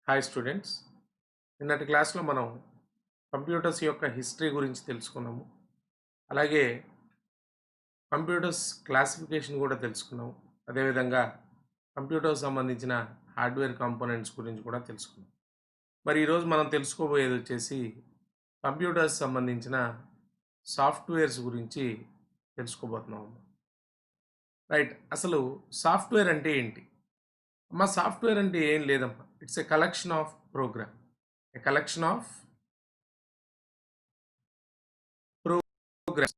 Hi students, నిన్నటి క్లాస్లో మనం కంప్యూటర్స్ యొక్క హిస్టరీ గురించి తెలుసుకున్నాము. అలాగే కంప్యూటర్స్ క్లాసిఫికేషన్ కూడా తెలుసుకున్నాము. అదేవిధంగా కంప్యూటర్స్ సంబంధించిన హార్డ్వేర్ కాంపోనెంట్స్ గురించి కూడా తెలుసుకున్నాం. మరి ఈరోజు మనం తెలుసుకోబోయేది వచ్చేసి కంప్యూటర్స్ సంబంధించిన సాఫ్ట్వేర్స్ గురించి తెలుసుకోబోతున్నాము. రైట్, అసలు సాఫ్ట్వేర్ అంటే ఏంటి? అమ్మ, సాఫ్ట్వేర్ అంటే ఏం లేదమ్మా, it's a collection of program, a collection of programs.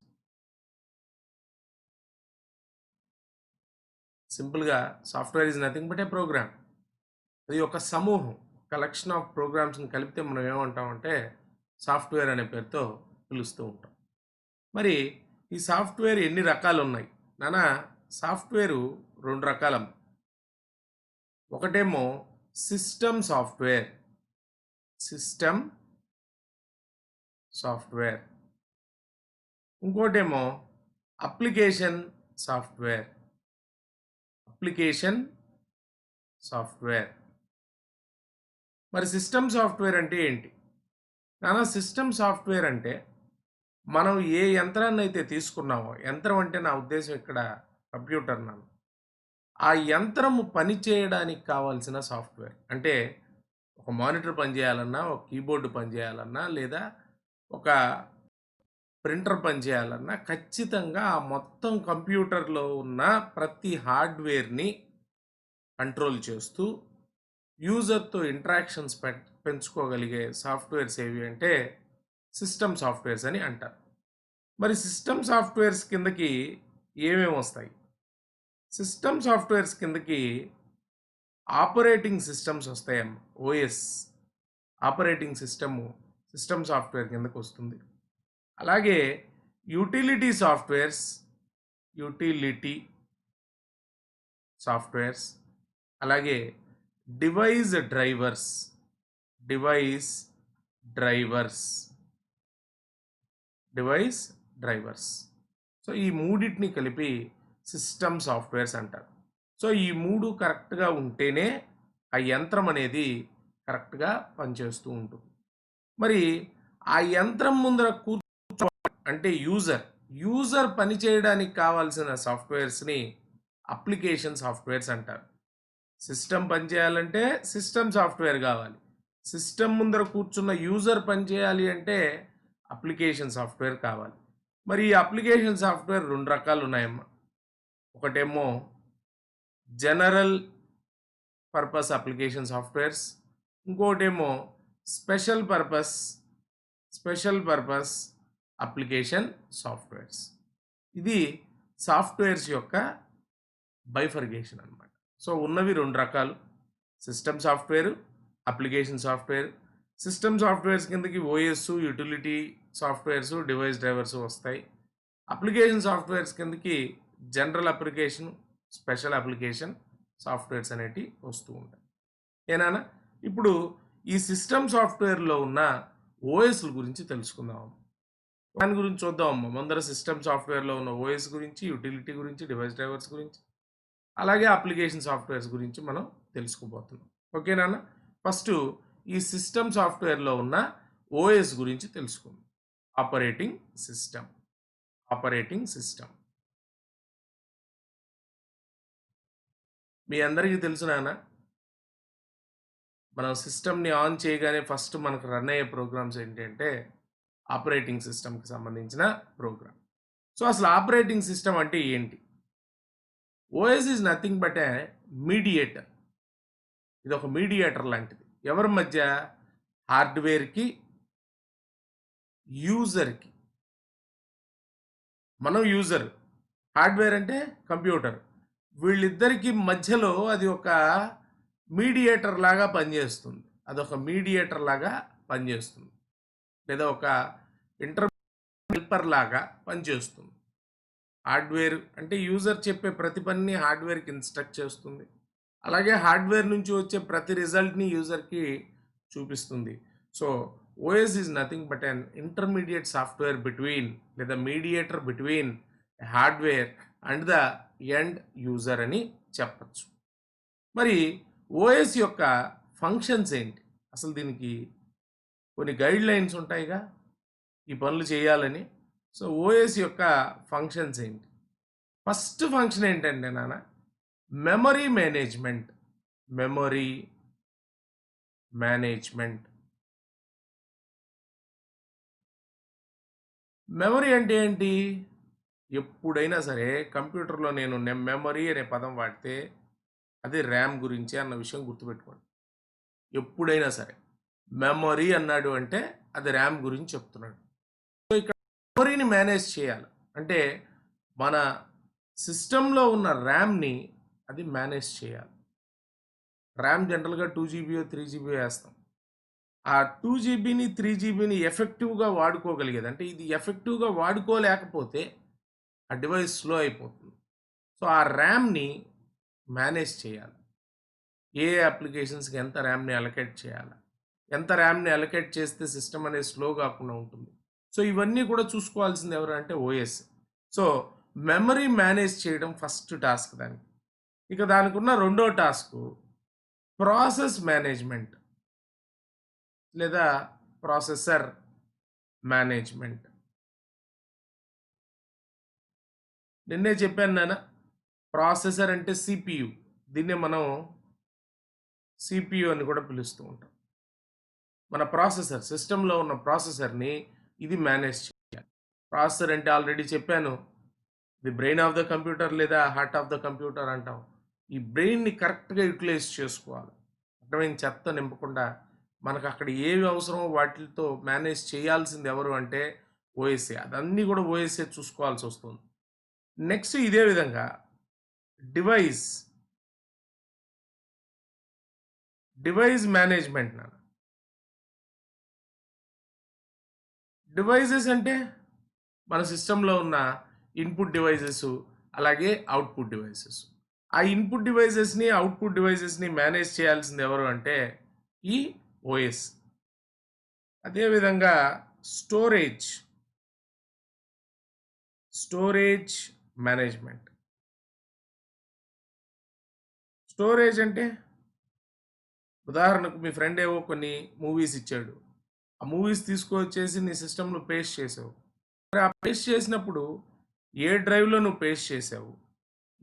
సింపుల్గా software is nothing but a program. అది ఒక సమూహం, కలెక్షన్ ఆఫ్ ప్రోగ్రామ్స్ని కలిపితే మనం ఏమంటామంటే సాఫ్ట్వేర్ అనే పేరుతో పిలుస్తూ ఉంటాం. మరి ఈ సాఫ్ట్వేర్ ఎన్ని రకాలు ఉన్నాయి నానా? సాఫ్ట్వేరు రెండు రకాలం. ఒకటేమో సిస్టమ్ సాఫ్ట్వేర్, సిస్టమ్ సాఫ్ట్వేర్. ఇంకోటేమో అప్లికేషన్ సాఫ్ట్వేర్, అప్లికేషన్ సాఫ్ట్వేర్. మరి సిస్టమ్ సాఫ్ట్వేర్ అంటే ఏంటి నానా? సిస్టమ్ సాఫ్ట్వేర్ అంటే మనం ఏ యంత్రాన్ని అయితే తీసుకున్నామో, యంత్రం అంటే నా ఉద్దేశం ఇక్కడ కంప్యూటర్ నాన్న, ఆ యంత్రము పని చేయడానికి కావాల్సిన సాఫ్ట్వేర్. అంటే ఒక మానిటర్ పనిచేయాలన్నా, ఒక కీబోర్డు పనిచేయాలన్నా, లేదా ఒక ప్రింటర్ పనిచేయాలన్నా ఖచ్చితంగా ఆ మొత్తం కంప్యూటర్లో ఉన్న ప్రతి హార్డ్వేర్ని కంట్రోల్ చేస్తూ యూజర్తో ఇంటరాక్షన్స్ పెంచుకోగలిగే సాఫ్ట్వేర్స్ ఏవి అంటే సిస్టమ్ సాఫ్ట్వేర్స్ అని అంటారు. మరి సిస్టమ్ సాఫ్ట్వేర్స్ కిందకి ఏమేమి వస్తాయి? సిస్టమ్ సాఫ్ట్వేర్స్ కిందకి ఆపరేటింగ్ సిస్టమ్స్ వస్తాయమ్మ. ఓఎస్, ఆపరేటింగ్ సిస్టమ్ సాఫ్ట్వేర్ కిందకి వస్తుంది. అలాగే యూటిలిటీ సాఫ్ట్వేర్స్, యూటిలిటీ సాఫ్ట్వేర్స్. అలాగే device drivers, device drivers, device drivers. So ఈ మూడింటిని కలిపి సిస్టమ్ సాఫ్ట్వేర్స్ అంటారు. సో ఈ మూడు కరెక్ట్గా ఉంటేనే ఆ యంత్రం అనేది కరెక్ట్గా పనిచేస్తూ ఉంటుంది. మరి ఆ యంత్రం ముందర అంటే యూజర్ పని చేయడానికి కావాల్సిన సాఫ్ట్వేర్స్ని అప్లికేషన్ సాఫ్ట్వేర్స్ అంటారు. సిస్టమ్ పనిచేయాలంటే సిస్టమ్ సాఫ్ట్వేర్ కావాలి. సిస్టమ్ ముందర కూర్చున్న యూజర్ పనిచేయాలి అంటే అప్లికేషన్ సాఫ్ట్వేర్ కావాలి. మరి ఈ అప్లికేషన్ సాఫ్ట్వేర్ రెండు రకాలు ఉన్నాయమ్మా. ఒకటేమో జనరల్ పర్పస్ అప్లికేషన్ సాఫ్ట్వేర్స్, ఇంకోటేమో స్పెషల్ పర్పస్ అప్లికేషన్ సాఫ్ట్వేర్స్. ఇది సాఫ్ట్వేర్స్ యొక్క బైఫర్గేషన్ అనమాట. సో ఉన్నవి రెండు రకాలు, system software, application software. System softwares కిందకి OS, utility softwares, device drivers వస్తాయి. అప్లికేషన్ సాఫ్ట్వేర్స్ కిందకి general application, special application softwares అనేటివి వస్తూ ఉంటాయి. ఏనా? ఇప్పుడు ఈ సిస్టమ్ సాఫ్ట్వేర్లో ఉన్న ఓఎస్ల గురించి తెలుసుకుందాం. దాని గురించి చూద్దామమ్మా. ముందర సిస్టమ్ సాఫ్ట్వేర్లో ఉన్న ఓఎస్ గురించి, యూటిలిటీ గురించి, డివైస్ డ్రైవర్స్ గురించి, అలాగే అప్లికేషన్ సాఫ్ట్వేర్స్ గురించి మనం తెలుసుకోబోతున్నాం. ఓకేనా? ఫస్ట్ ఈ సిస్టమ్ సాఫ్ట్వేర్లో ఉన్న ఓఎస్ గురించి తెలుసుకుందాం. Operating system. ఆపరేటింగ్ సిస్టమ్ మీ అందరికీ తెలుసు నాన్న, మనం సిస్టమ్ని ఆన్ చేయగానే ఫస్ట్ మనకు రన్ అయ్యే ప్రోగ్రామ్స్ ఏంటంటే ఆపరేటింగ్ సిస్టమ్కి సంబంధించిన ప్రోగ్రామ్. సో అసలు ఆపరేటింగ్ సిస్టమ్ అంటే ఏంటి? OS is nothing but A mediator. ఇది ఒక మీడియేటర్ లాంటిది. ఎవరి మధ్య? హార్డ్వేర్కి, యూజర్కి. మనం యూజర్, హార్డ్వేర్ అంటే కంప్యూటర్. వీళ్ళిద్దరికి మధ్యలో అది ఒక మీడియేటర్ లాగా పనిచేస్తుంది. అదొక మీడియేటర్ లాగా పనిచేస్తుంది, లేదా ఒక హెల్పర్ లాగా పనిచేస్తుంది. హార్డ్వేర్ అంటే యూజర్ చెప్పే ప్రతి పనిని హార్డ్వేర్కి ఇన్స్ట్రక్ట్ చేస్తుంది. అలాగే హార్డ్వేర్ నుంచి వచ్చే ప్రతి రిజల్ట్ని యూజర్కి చూపిస్తుంది. So OS is nothing but an intermediate software between, లేదా mediator between hardware and the end user అని చెప్పచ్చు. మరి ఓఎస్ యొక్క ఫంక్షన్స్ ఏంటి, అసలు దీనికి కొన్ని గైడ్ లైన్స్ ఉంటాయిగా ఈ పనులు చేయాలని. సో ఓఎస్ యొక్క ఫంక్షన్స్ ఏంటి? ఫస్ట్ ఫంక్షన్ ఏంటంటే నాన్న, memory management. Memory management. Memory అంటే ఏంటి? ఎప్పుడైనా సరే కంప్యూటర్లో నేను మెమరీ అనే పదం వాడితే అది ర్యామ్ గురించి అన్న విషయం గుర్తుపెట్టుకోండి. ఎప్పుడైనా సరే మెమరీ అన్నాడు అంటే అది ర్యామ్ గురించి చెప్తున్నాడు. సో ఇక్కడ మెమరీని మేనేజ్ చేయాలి అంటే మన సిస్టంలో ఉన్న ర్యామ్ని అది మేనేజ్ చేయాలి. ర్యామ్ జనరల్గా 2 GB 3 GB వేస్తాం. ఆ 2 GB 3 GB ఎఫెక్టివ్గా వాడుకోగలిగేది, అంటే ఇది ఎఫెక్టివ్గా వాడుకోలేకపోతే ఆ డివైస్ స్లో అయిపోతుంది. సో ఆ ర్యామ్ని మేనేజ్ చేయాలి. ఏ అప్లికేషన్స్కి ఎంత ర్యామ్ని అలొకేట్ చేయాలి, ఎంత ర్యామ్ని అలొకేట్ చేస్తే సిస్టమ్ అనేది స్లో కాకుండా ఉంటుంది. సో ఇవన్నీ కూడా చూసుకోవాల్సింది ఎవరు అంటే ఓఎస్. సో మెమరీ మేనేజ్ చేయడం ఫస్ట్ టాస్క్ దానికి. ఇక దానికి ఉన్న రెండో టాస్క్ ప్రాసెస్ మేనేజ్మెంట్ లేదా ప్రాసెసర్ మేనేజ్మెంట్. నిన్నే చెప్పాను నాన్న, ప్రాసెసర్ అంటే సిపియు. దీన్నే మనం సిపియు అని కూడా పిలుస్తూ ఉంటాం. మన ప్రాసెసర్, సిస్టంలో ఉన్న ప్రాసెసర్ని ఇది మేనేజ్ చేయాలి. ప్రాసెసర్ అంటే ఆల్రెడీ చెప్పాను, the brain of the computer లేదా హార్ట్ ఆఫ్ ద కంప్యూటర్ అంటాం. ఈ బ్రెయిన్ని కరెక్ట్గా యూటిలైజ్ చేసుకోవాలి. అర్థమైన చెత్త నింపకుండా మనకు అక్కడ ఏవి అవసరమో వాటితో మేనేజ్ చేయాల్సింది ఎవరు అంటే ఓఎస్ఏ. అదన్నీ కూడా ఓఎస్ఏ చూసుకోవాల్సి వస్తుంది. నెక్స్ట్ ఇదే విధంగా డివైస్ మేనేజ్మెంట్. నాన్న, డివైజెస్ అంటే మన సిస్టంలో ఉన్న ఇన్పుట్ డివైజెస్ అలాగే అవుట్పుట్ డివైసెస్. ఆ ఇన్పుట్ డివైజెస్ని అవుట్పుట్ డివైజెస్ని మేనేజ్ చేయాల్సింది ఎవరు అంటే ఈ ఓఎస్. అదేవిధంగా స్టోరేజ్ మేనేజ్మెంట్. స్టోరేజ్ అంటే ఉదాహరణకు మీ ఫ్రెండ్ ఏవో కొన్ని మూవీస్ ఇచ్చాడు, ఆ మూవీస్ తీసుకొచ్చేసి నీ సిస్టంలో పేస్ట్ చేసావు. మరి ఆ పేస్ట్ చేసినప్పుడు ఏ డ్రైవ్లో నువ్వు పేస్ట్ చేసావు,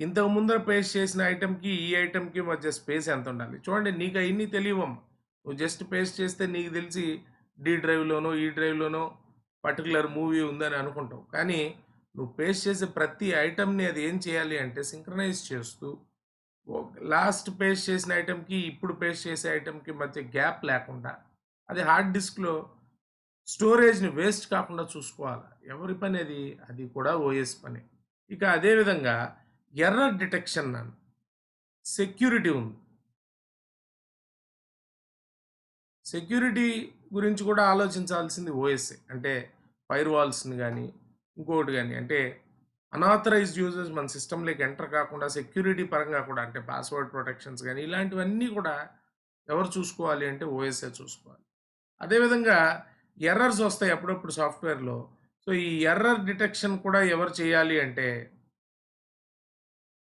ఇంతకు ముందర పేస్ట్ చేసిన ఐటెంకి ఈ ఐటెంకి మధ్య స్పేస్ ఎంత ఉండాలి. చూడండి, నీకు అవన్నీ తెలియవమ్మా. నువ్వు జస్ట్ పేస్ట్ చేస్తే నీకు తెలిసి డి డ్రైవ్లోనో ఈ డ్రైవ్లోనో పర్టికులర్ మూవీ ఉందని అనుకుంటావు. కానీ నువ్వు పేస్ట్ చేసే ప్రతి ఐటెంని అది ఏం చేయాలి అంటే సింక్రనైజ్ చేస్తూ లాస్ట్ పేస్ట్ చేసిన ఐటెంకి ఇప్పుడు పేస్ట్ చేసే ఐటెంకి మధ్య గ్యాప్ లేకుండా అది హార్డ్ డిస్క్లో స్టోరేజ్ని వేస్ట్ కాకుండా చూసుకోవాలి. ఎవరి పని అది? అది కూడా ఓఎస్ పని. ఇక అదేవిధంగా ఎర్రర్ డిటెక్షన్ అని సెక్యూరిటీ ఉంది. సెక్యూరిటీ గురించి కూడా ఆలోచించాల్సింది ఓఎస్ఏ. అంటే ఫైర్ వాల్స్ని కానీ ఇంకొకటి కానీ, అంటే అనాథరైజ్డ్ యూజర్స్ మన సిస్టంలోకి ఎంటర్ కాకుండా సెక్యూరిటీ పరంగా కూడా, అంటే పాస్వర్డ్ ప్రొటెక్షన్స్ కానీ ఇలాంటివన్నీ కూడా ఎవరు చూసుకోవాలి అంటే ఓఎస్ఏ చూసుకోవాలి. అదేవిధంగా ఎర్రర్స్ వస్తాయి అప్పుడప్పుడు సాఫ్ట్వేర్లో. సో ఈ ఎర్రర్ డిటెక్షన్ కూడా ఎవరు చేయాలి అంటే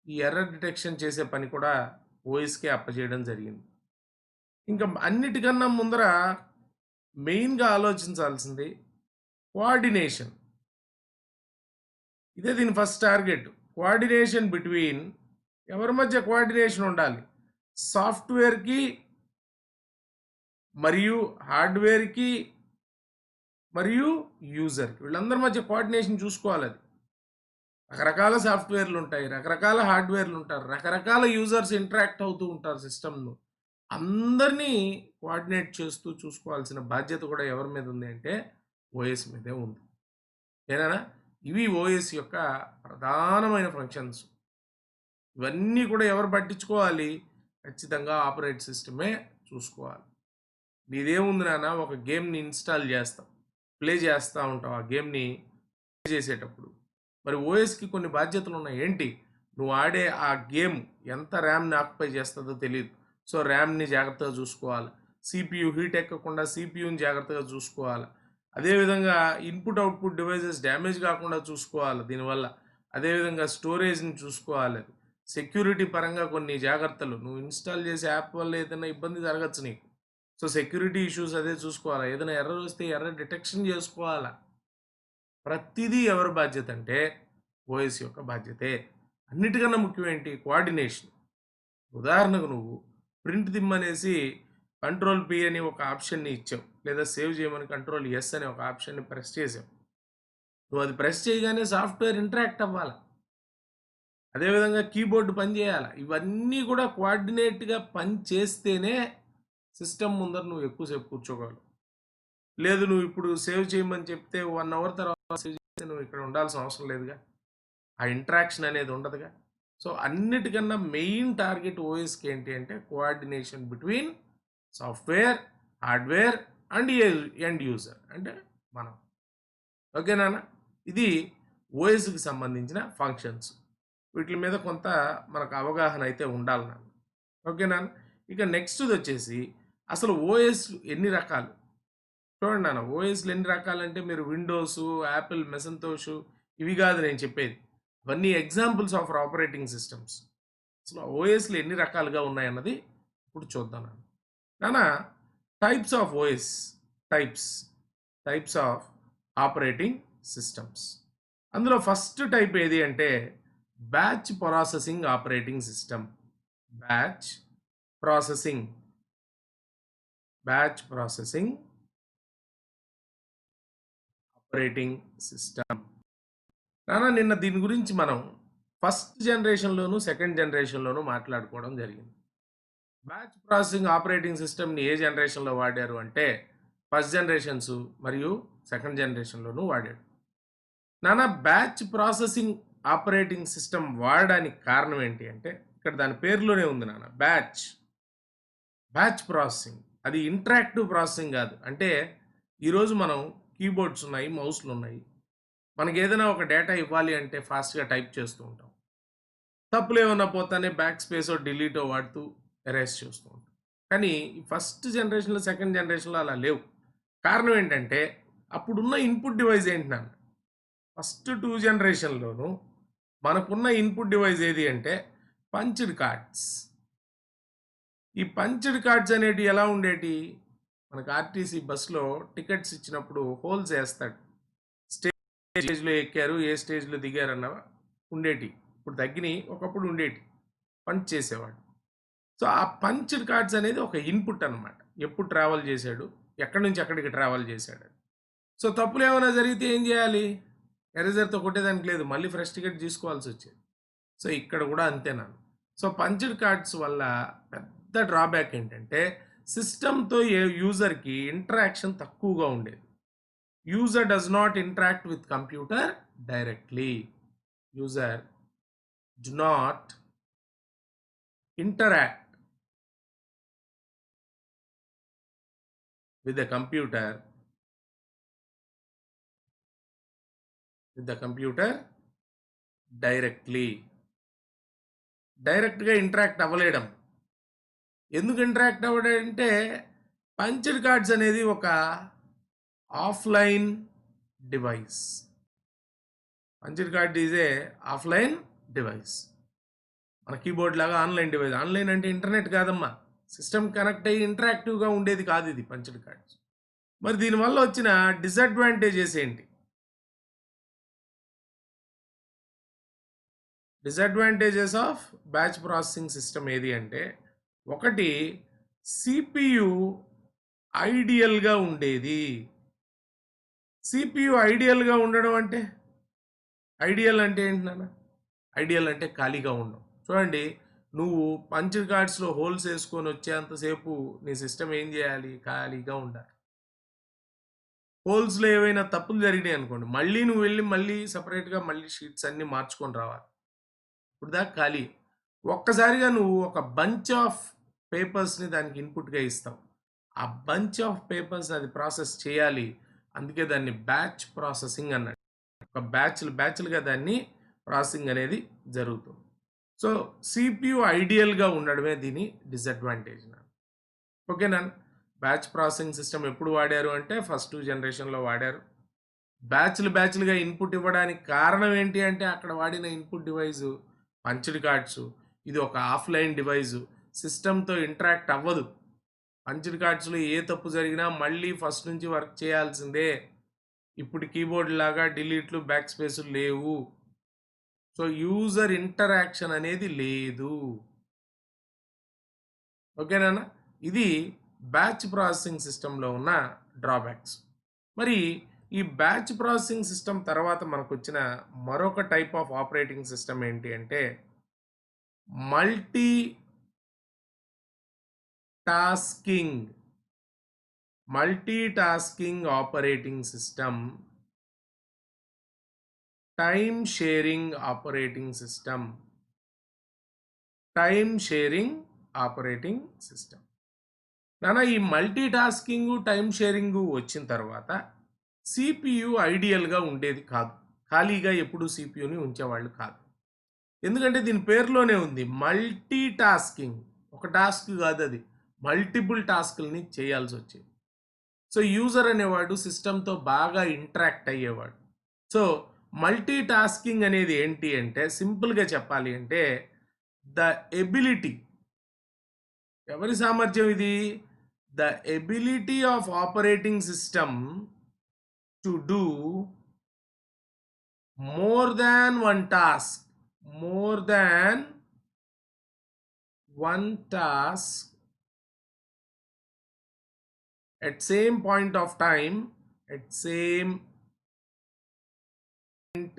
ఈ ఎర్రర్ డిటెక్షన్ చేసే పని కూడా ఓఎస్కే అప్పచేయడం జరిగింది. ఇంకా అన్నిటికన్నా ముందర మెయిన్గా ఆలోచించాల్సింది కోఆర్డినేషన్. ఇదే దీని ఫస్ట్ టార్గెట్. కోఆర్డినేషన్ బిట్వీన్, ఎవరి మధ్య కోఆర్డినేషన్ ఉండాలి? సాఫ్ట్వేర్కి మరియు హార్డ్వేర్కి మరియు యూజర్కి, వీళ్ళందరి మధ్య కోఆర్డినేషన్ చూసుకోవాలి. అది రకరకాల సాఫ్ట్వేర్లు ఉంటాయి, రకరకాల హార్డ్వేర్లు ఉంటారు, రకరకాల యూజర్స్ ఇంటరాక్ట్ అవుతూ ఉంటారు సిస్టమ్ను. అందరినీ కోఆర్డినేట్ చేస్తూ చూసుకోవాల్సిన బాధ్యత కూడా ఎవరి మీద ఉంది అంటే ఓఎస్ మీదే ఉంది. ఏనా? ఇవి ఓఎస్ యొక్క ప్రధానమైన ఫంక్షన్స్. ఇవన్నీ కూడా ఎవరు పట్టించుకోవాలి? ఖచ్చితంగా ఆపరేట్ సిస్టమే చూసుకోవాలి. నీదేముంది నాన్న, ఒక గేమ్ని ఇన్స్టాల్ చేస్తాం, ప్లే చేస్తూ ఉంటాం. ఆ గేమ్ని ప్లే చేసేటప్పుడు మరి ఓఎస్కి కొన్ని బాధ్యతలు ఉన్నాయి. ఏంటి? నువ్వు ఆడే ఆ గేమ్ ఎంత ర్యామ్ని ఆక్యుపై చేస్తుందో తెలియదు. సో ర్యామ్ని జాగ్రత్తగా చూసుకోవాలి. సిపియు హీట్ ఎక్కకుండా సిపియుని జాగ్రత్తగా చూసుకోవాలి. అదేవిధంగా ఇన్పుట్ అవుట్పుట్ డివైజెస్ డ్యామేజ్ కాకుండా చూసుకోవాలి దీనివల్ల. అదేవిధంగా స్టోరేజ్ని చూసుకోవాలి. సెక్యూరిటీ పరంగా కొన్ని జాగ్రత్తలు, నువ్వు ఇన్స్టాల్ చేసే యాప్ వల్ల ఏదైనా ఇబ్బంది జరగచ్చు నీకు. సో సెక్యూరిటీ ఇష్యూస్ అదే చూసుకోవాలా, ఏదైనా ఎర్రర్ వస్తే ఎర్రర్ డిటెక్షన్ చేసుకోవాలా. ప్రతిదీ ఎవరి బాధ్యత అంటే ఓఎస్ యొక్క బాధ్యతే. అన్నిటికన్నా ముఖ్యం ఏంటి? కోఆర్డినేషన్. ఉదాహరణకు నువ్వు ప్రింట్ దిమ్మనేసి కంట్రోల్ పి అని ఒక ఆప్షన్ని ఇచ్చావు, లేదా సేవ్ చేయమని కంట్రోల్ ఎస్ అనే ఒక ఆప్షన్ని ప్రెస్ చేసావు. నువ్వు అది ప్రెస్ చేయగానే సాఫ్ట్వేర్ ఇంటరాక్ట్ అవ్వాలి. అదేవిధంగా కీబోర్డ్ పనిచేయాలి. ఇవన్నీ కూడా కోఆర్డినేట్గా పని చేస్తేనే సిస్టమ్ ముందర నువ్వు ఎక్కువసేపు కూర్చోగలవు. లేదు నువ్వు ఇప్పుడు సేవ్ చేయమని చెప్తే 1 అవర్ తర్వాత సేవ్ చేస్తే నువ్వు ఇక్కడ ఉండాల్సిన అవసరం లేదుగా, ఆ ఇంటరాక్షన్ అనేది ఉండదుగా. సో అన్నిటికన్నా మెయిన్ టార్గెట్ ఓఎస్కి ఏంటి అంటే coordination between software, hardware and end user, అంటే మనం. ఓకేనా? ఇది ఓఎస్కి సంబంధించిన ఫంక్షన్స్. వీటి మీద కొంత మనకు అవగాహన అయితే ఉండాలి నాన్న. ఓకేనా? ఇక నెక్స్ట్ది వచ్చేసి అసలు ఓఎస్ ఎన్ని రకాలు చూడండి నాన్న. ఓఎస్లు ఎన్ని రకాలంటే మీరు విండోస్, యాపిల్, మెసంతోష్ ఇవి కాదు నేను చెప్పేది. ఇవన్నీ ఎగ్జాంపుల్స్ ఆఫ్ ఆపరేటింగ్ సిస్టమ్స్. అసలు ఓఎస్లు ఎన్ని రకాలుగా ఉన్నాయన్నది ఇప్పుడు చూద్దాం నాన్న. నాన్న types of OS, types of operating systems. అందులో ఫస్ట్ టైప్ ఏది అంటే batch processing operating system. Batch processing operating system. నానా నిన్న దీని గురించి మనం ఫస్ట్ జనరేషన్లోను సెకండ్ జనరేషన్లోను మాట్లాడుకోవడం జరిగింది. బ్యాచ్ ప్రాసెసింగ్ ఆపరేటింగ్ సిస్టమ్ని ఏ జనరేషన్లో వాడారు అంటే ఫస్ట్ జనరేషన్స్ మరియు సెకండ్ జనరేషన్లోనూ వాడాడు. నానా బ్యాచ్ ప్రాసెసింగ్ ఆపరేటింగ్ సిస్టమ్ వాడడానికి కారణం ఏంటి అంటే ఇక్కడ దాని పేరులోనే ఉంది నాన్న, బ్యాచ్ ప్రాసెసింగ్. అది ఇంటరాక్టివ్ ప్రాసెసింగ్ కాదు. అంటే ఈరోజు మనం కీబోర్డ్స్ ఉన్నాయి, మౌస్లు ఉన్నాయి. మనకి ఏదైనా ఒక డేటా ఇవ్వాలి అంటే ఫాస్ట్గా టైప్ చేస్తూ ఉంటాం. తప్పులు ఏమన్నా పోతానే బ్యాక్ స్పేసో డిలీటో వాడుతూ ఎరేస్ చేస్తూ ఉంటాం. కానీ ఫస్ట్ జనరేషన్లో సెకండ్ జనరేషన్లో అలా లేవు. కారణం ఏంటంటే అప్పుడున్న ఇన్పుట్ డివైస్ ఏంటి నాన్న, ఫస్ట్ 2 జనరేషన్లోనూ మనకున్న ఇన్పుట్ డివైస్ ఏది అంటే పంచ్డ్ కార్డ్స్. ఈ పంచ్డ్ కార్డ్స్ అనేటివి ఎలా ఉండేటి, మనకు ఆర్టీసీ బస్సులో టికెట్స్ ఇచ్చినప్పుడు హోల్స్ వేస్తాడు. స్టేజ్లో ఎక్కారు, ఏ స్టేజ్లో దిగారన్న ఉండేటి. ఇప్పుడు తగ్గినాయి, ఒకప్పుడు ఉండేటి. పంచ్ చేసేవాడు. సో ఆ పంచ్డ్ కార్డ్స్ అనేది ఒక ఇన్పుట్ అనమాట. ఎప్పుడు ట్రావెల్ చేశాడు, ఎక్కడి నుంచి ఎక్కడికి ట్రావెల్ చేశాడు. సో తప్పులు ఏమైనా జరిగితే ఏం చేయాలి, ఎరేజర్తో కొట్టేదానికి లేదు, మళ్ళీ ఫ్రెష్ టికెట్ తీసుకోవాల్సి వచ్చేది. సో ఇక్కడ కూడా అంతేనా. సో పంచ్డ్ కార్డ్స్ వల్ల పెద్ద డ్రాబ్యాక్ ఏంటంటే సిస్టమ్తో యూజర్కి ఇంటరాక్షన్ తక్కువగా ఉండేది. User does not interact with computer directly. User do not interact with the computer డైరెక్ట్గా ఇంటరాక్ట్ అవ్వలేడం. ఎందుకు ఇంటరాక్ట్ అవ్వడంటే పంచ్డ్ కార్డ్స్ అనేది ఒక offline device. Punched card is a offline device. మన కీబోర్డ్ లాగా ఆన్లైన్ డివైస్. ఆన్లైన్ అంటే internet కాదమ్మా, system connect అయ్యి ఇంటరాక్టివ్గా ఉండేది కాదు ఇది పంచ్డ్ కార్డ్స్. మరి దీనివల్ల వచ్చిన డిసడ్వాంటేజెస్ ఏంటి? Disadvantages of batch processing system ఏది అంటే ఒకటి, సిపియు ఐడియల్గా ఉండేది. సిపియు ఐడియల్గా ఉండడం అంటే ఐడియల్ అంటే ఏంటి నాన్న? ఐడియల్ అంటే ఖాళీగా ఉండడం. చూడండి, నువ్వు పంచ్డ్ కార్డ్స్లో హోల్స్ వేసుకొని వచ్చేంతసేపు నీ సిస్టమ్ ఏం చేయాలి, ఖాళీగా ఉండాలి. హోల్స్లో ఏవైనా తప్పులు జరిగినాయి అనుకోండి, మళ్ళీ నువ్వు వెళ్ళి మళ్ళీ సపరేట్గా మళ్ళీ షీట్స్ అన్నీ మార్చుకొని రావాలి. ఇప్పుడు దాకా ఖాళీ. ఒక్కసారిగా నువ్వు ఒక బంచ్ ఆఫ్ పేపర్స్ని దానికి ఇన్పుట్గా ఇస్తావు. ఆ బంచ్ ఆఫ్ పేపర్స్ అది ప్రాసెస్ చేయాలి. అందుకే దాన్ని బ్యాచ్ ప్రాసెసింగ్ అన్నాడు. ఒక బ్యాచ్లుగా దాన్ని ప్రాసెసింగ్ అనేది జరుగుతుంది. సో సిపియు ఐడియల్గా ఉండడమే దీని డిసడ్వాంటేజ్. ఓకేనా? బ్యాచ్ ప్రాసెసింగ్ సిస్టమ్ ఎప్పుడు వాడారు అంటే ఫస్ట్ 2 జనరేషన్లో వాడారు. బ్యాచ్లుగా ఇన్పుట్ ఇవ్వడానికి కారణం ఏంటి అంటే అక్కడ వాడిన ఇన్పుట్ డివైజు పంచ్డ్ కార్డ్స్. ఇది ఒక ఆఫ్లైన్ డివైజు, సిస్టమ్తో ఇంటరాక్ట్ అవ్వదు. పంచ్డ్ కార్డ్స్‌లో ఏ తప్పు జరిగినా మళ్ళీ ఫస్ట్ నుంచి వర్క్ చేయాల్సిందే. ఇప్పుడు కీబోర్డ్ లాగా డిలీట్లు, బ్యాక్ స్పేసులు లేవు. సో, యూజర్ ఇంటరాక్షన్ అనేది లేదు. ఓకేనా? ఇది బ్యాచ్ ప్రాసెసింగ్ సిస్టమ్‌లో ఉన్న డ్రాబ్యాక్స్. మరి ఈ బ్యాచ్ ప్రాసెసింగ్ సిస్టమ్ తర్వాత మనకొచ్చిన మరొక టైప్ ఆఫ్ ఆపరేటింగ్ సిస్టమ్ ఏంటి అంటే multi tasking. Multi tasking operating system, time sharing operating system. Time sharing operating system. నాన్న ఈ మల్టీ టాస్కింగ్, టైమ్ షేరింగ్ వచ్చిన తర్వాత సిపియు ఐడియల్‌గా ఉండేది కాదు. ఖాళీగా ఎప్పుడూ సిపియుని ఉంచేవాళ్ళు కాదు. ఎందుకంటే దీని పేరులోనే ఉంది మల్టీ టాస్కింగ్. ఒక టాస్క్ కాదది. మల్టిపుల్ టాస్క్‌లని చేయాల్సొచ్చేది. సో, యూజర్ అనేవాడు సిస్టమ్‌తో బాగా ఇంటరాక్ట్ అయ్యేవాడు. సో, మల్టీ టాస్కింగ్ అనేది ఏంటి అంటే సింపుల్‌గా చెప్పాలి అంటే ద ఎబిలిటీ. ఎవరి సామర్థ్యం ఇది? The ability of operating system to do more than one task. More than one task at same point of time, at same point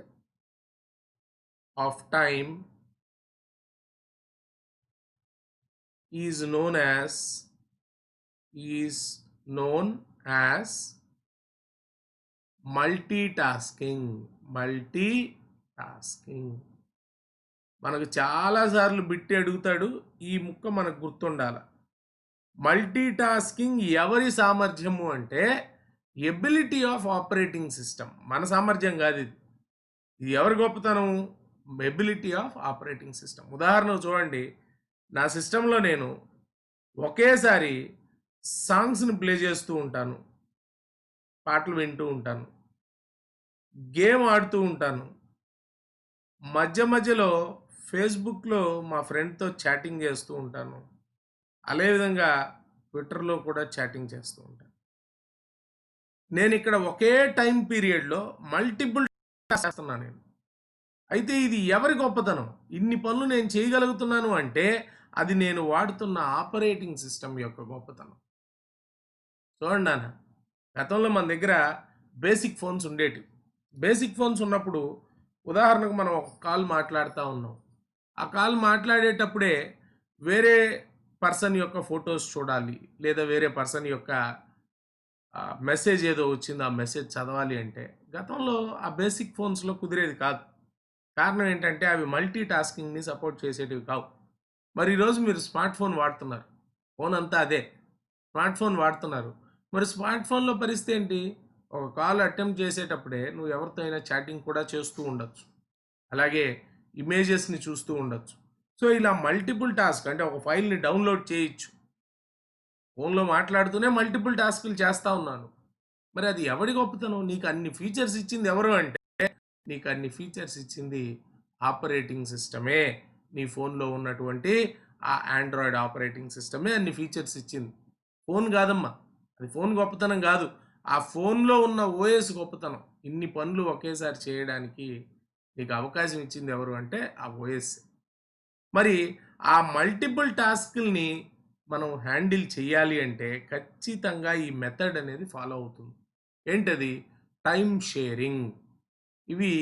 of time is known as multitasking. Multitasking. మనకు చాలా సార్లు బిట్టి అడుగుతాడు. ఈ ముక్క మనకు గుర్తుండాలి. మల్టీ టాస్కింగ్ ఎవరి సామర్థ్యము అంటే ఎబిలిటీ ఆఫ్ ఆపరేటింగ్ సిస్టమ్. మన సామర్థ్యం కాదు ఇది. ఇది ఎవరి గొప్పతనం? Ability of operating system. ఉదాహరణకు చూడండి, నా సిస్టంలో నేను ఒకేసారి సాంగ్స్ని ప్లే చేస్తూ ఉంటాను, పాటలు వింటూ ఉంటాను, గేమ్ ఆడుతూ ఉంటాను, మధ్య మధ్యలో ఫేస్బుక్లో మా ఫ్రెండ్తో చాటింగ్ చేస్తూ ఉంటాను, అదేవిధంగా ట్విట్టర్లో కూడా చాటింగ్ చేస్తూ ఉంటాను. నేను ఇక్కడ ఒకే టైం పీరియడ్లో మల్టిపుల్ చేస్తున్నాను నేను. అయితే ఇది ఎవరి గొప్పతనం? ఇన్ని పనులు నేను చేయగలుగుతున్నాను అంటే అది నేను వాడుతున్న ఆపరేటింగ్ సిస్టమ్ యొక్క గొప్పతనం. చూడండి నాన్న, గతంలో మన దగ్గర బేసిక్ ఫోన్స్ ఉండేటివి. బేసిక్ ఫోన్స్ ఉన్నప్పుడు ఉదాహరణకు మనం ఒక కాల్ మాట్లాడుతూ ఉన్నాం. ఆ కాల్ మాట్లాడేటప్పుడే వేరే పర్సన్ యొక్క ఫొటోస్ చూడాలి, లేదా వేరే పర్సన్ యొక్క మెసేజ్ ఏదో వచ్చింది, ఆ మెసేజ్ చదవాలి అంటే గతంలో ఆ బేసిక్ ఫోన్స్లో కుదిరేది కాదు. కారణం ఏంటంటే అవి మల్టీ టాస్కింగ్ని సపోర్ట్ చేసేటివి కావు. మరి ఈరోజు మీరు స్మార్ట్ ఫోన్ వాడుతున్నారు. ఫోన్ అంతా అదే, స్మార్ట్ ఫోన్ వాడుతున్నారు. మరి స్మార్ట్ ఫోన్లో పరిస్థితి ఏంటి? ఒక కాల్ అటెంప్ట్ చేసేటప్పుడే నువ్వు ఎవరితో అయినా చాటింగ్ కూడా చేస్తూ ఉండొచ్చు, అలాగే ఇమేజెస్ని చూస్తూ ఉండొచ్చు. సో, ఇలా మల్టిపుల్ టాస్క్ అంటే ఒక ఫైల్ని డౌన్లోడ్ చేయొచ్చు. ఫోన్లో మాట్లాడుతూనే మల్టిపుల్ టాస్కులు చేస్తూ ఉన్నాను. మరి అది ఎవడి గొప్పతనం? నీకు అన్ని ఫీచర్స్ ఇచ్చింది ఎవరు అంటే నీకు అన్ని ఫీచర్స్ ఇచ్చింది ఆపరేటింగ్ సిస్టమే. నీ ఫోన్లో ఉన్నటువంటి ఆ ఆండ్రాయిడ్ ఆపరేటింగ్ సిస్టమే అన్ని ఫీచర్స్ ఇచ్చింది. ఫోన్ కాదమ్మా, అది ఫోన్ గొప్పతనం కాదు. ఆ ఫోన్లో ఉన్న ఓఎస్ గొప్పతనం. ఇన్ని పనులు ఒకేసారి చేయడానికి నీకు అవకాశం ఇచ్చింది ఎవరు అంటే ఆ ఓఎస్. మరి ఆ మల్టిపుల్ టాస్క్‌ల్ని మనం హ్యాండిల్ చేయాలి అంటే ఖచ్చితంగా ఈ మెథడ్ అనేది ఫాలో అవుతుంది. ఏంటది? Time sharing. ఇవి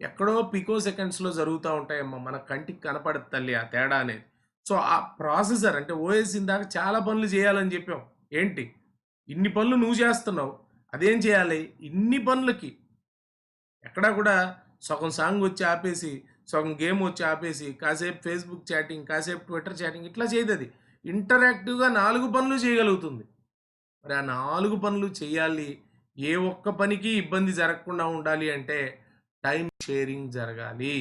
ఎక్కడో పికో సెకండ్స్‌లో జరుగుతా ఉంటాయమ్మా. మన కంటికి కనపడదు తల్లి ఆ తేడా అనేది. సో, ఆ ప్రాసెసర్ అంటే ఓఎస్ ఇందాక చాలా పనులు చేయాలని చెప్పాం. ఏంటి? ఇన్ని పనులు నువ్వు చేస్తున్నావు. అదేం చేయాలి? ఇన్ని పనులకి ఎక్కడా కూడా సగం సాంగ్ వచ్చి ఆపేసి, సగం గేమ్ వచ్చి ఆపేసి, కాసేపు ఫేస్‌బుక్ చాటింగ్, కాసేపు ట్విట్టర్ చాటింగ్ ఇట్లా చేయదది. ఇంటరాక్టివ్‌గా 4 పనులు చేయగలుగుతుంది. మరి ఆ 4 పనులు చేయాలి. ఏ ఒక్క పనికి ఇబ్బంది జరగకుండా ఉండాలి అంటే టైమ్ షేరింగ్ జరగాలి.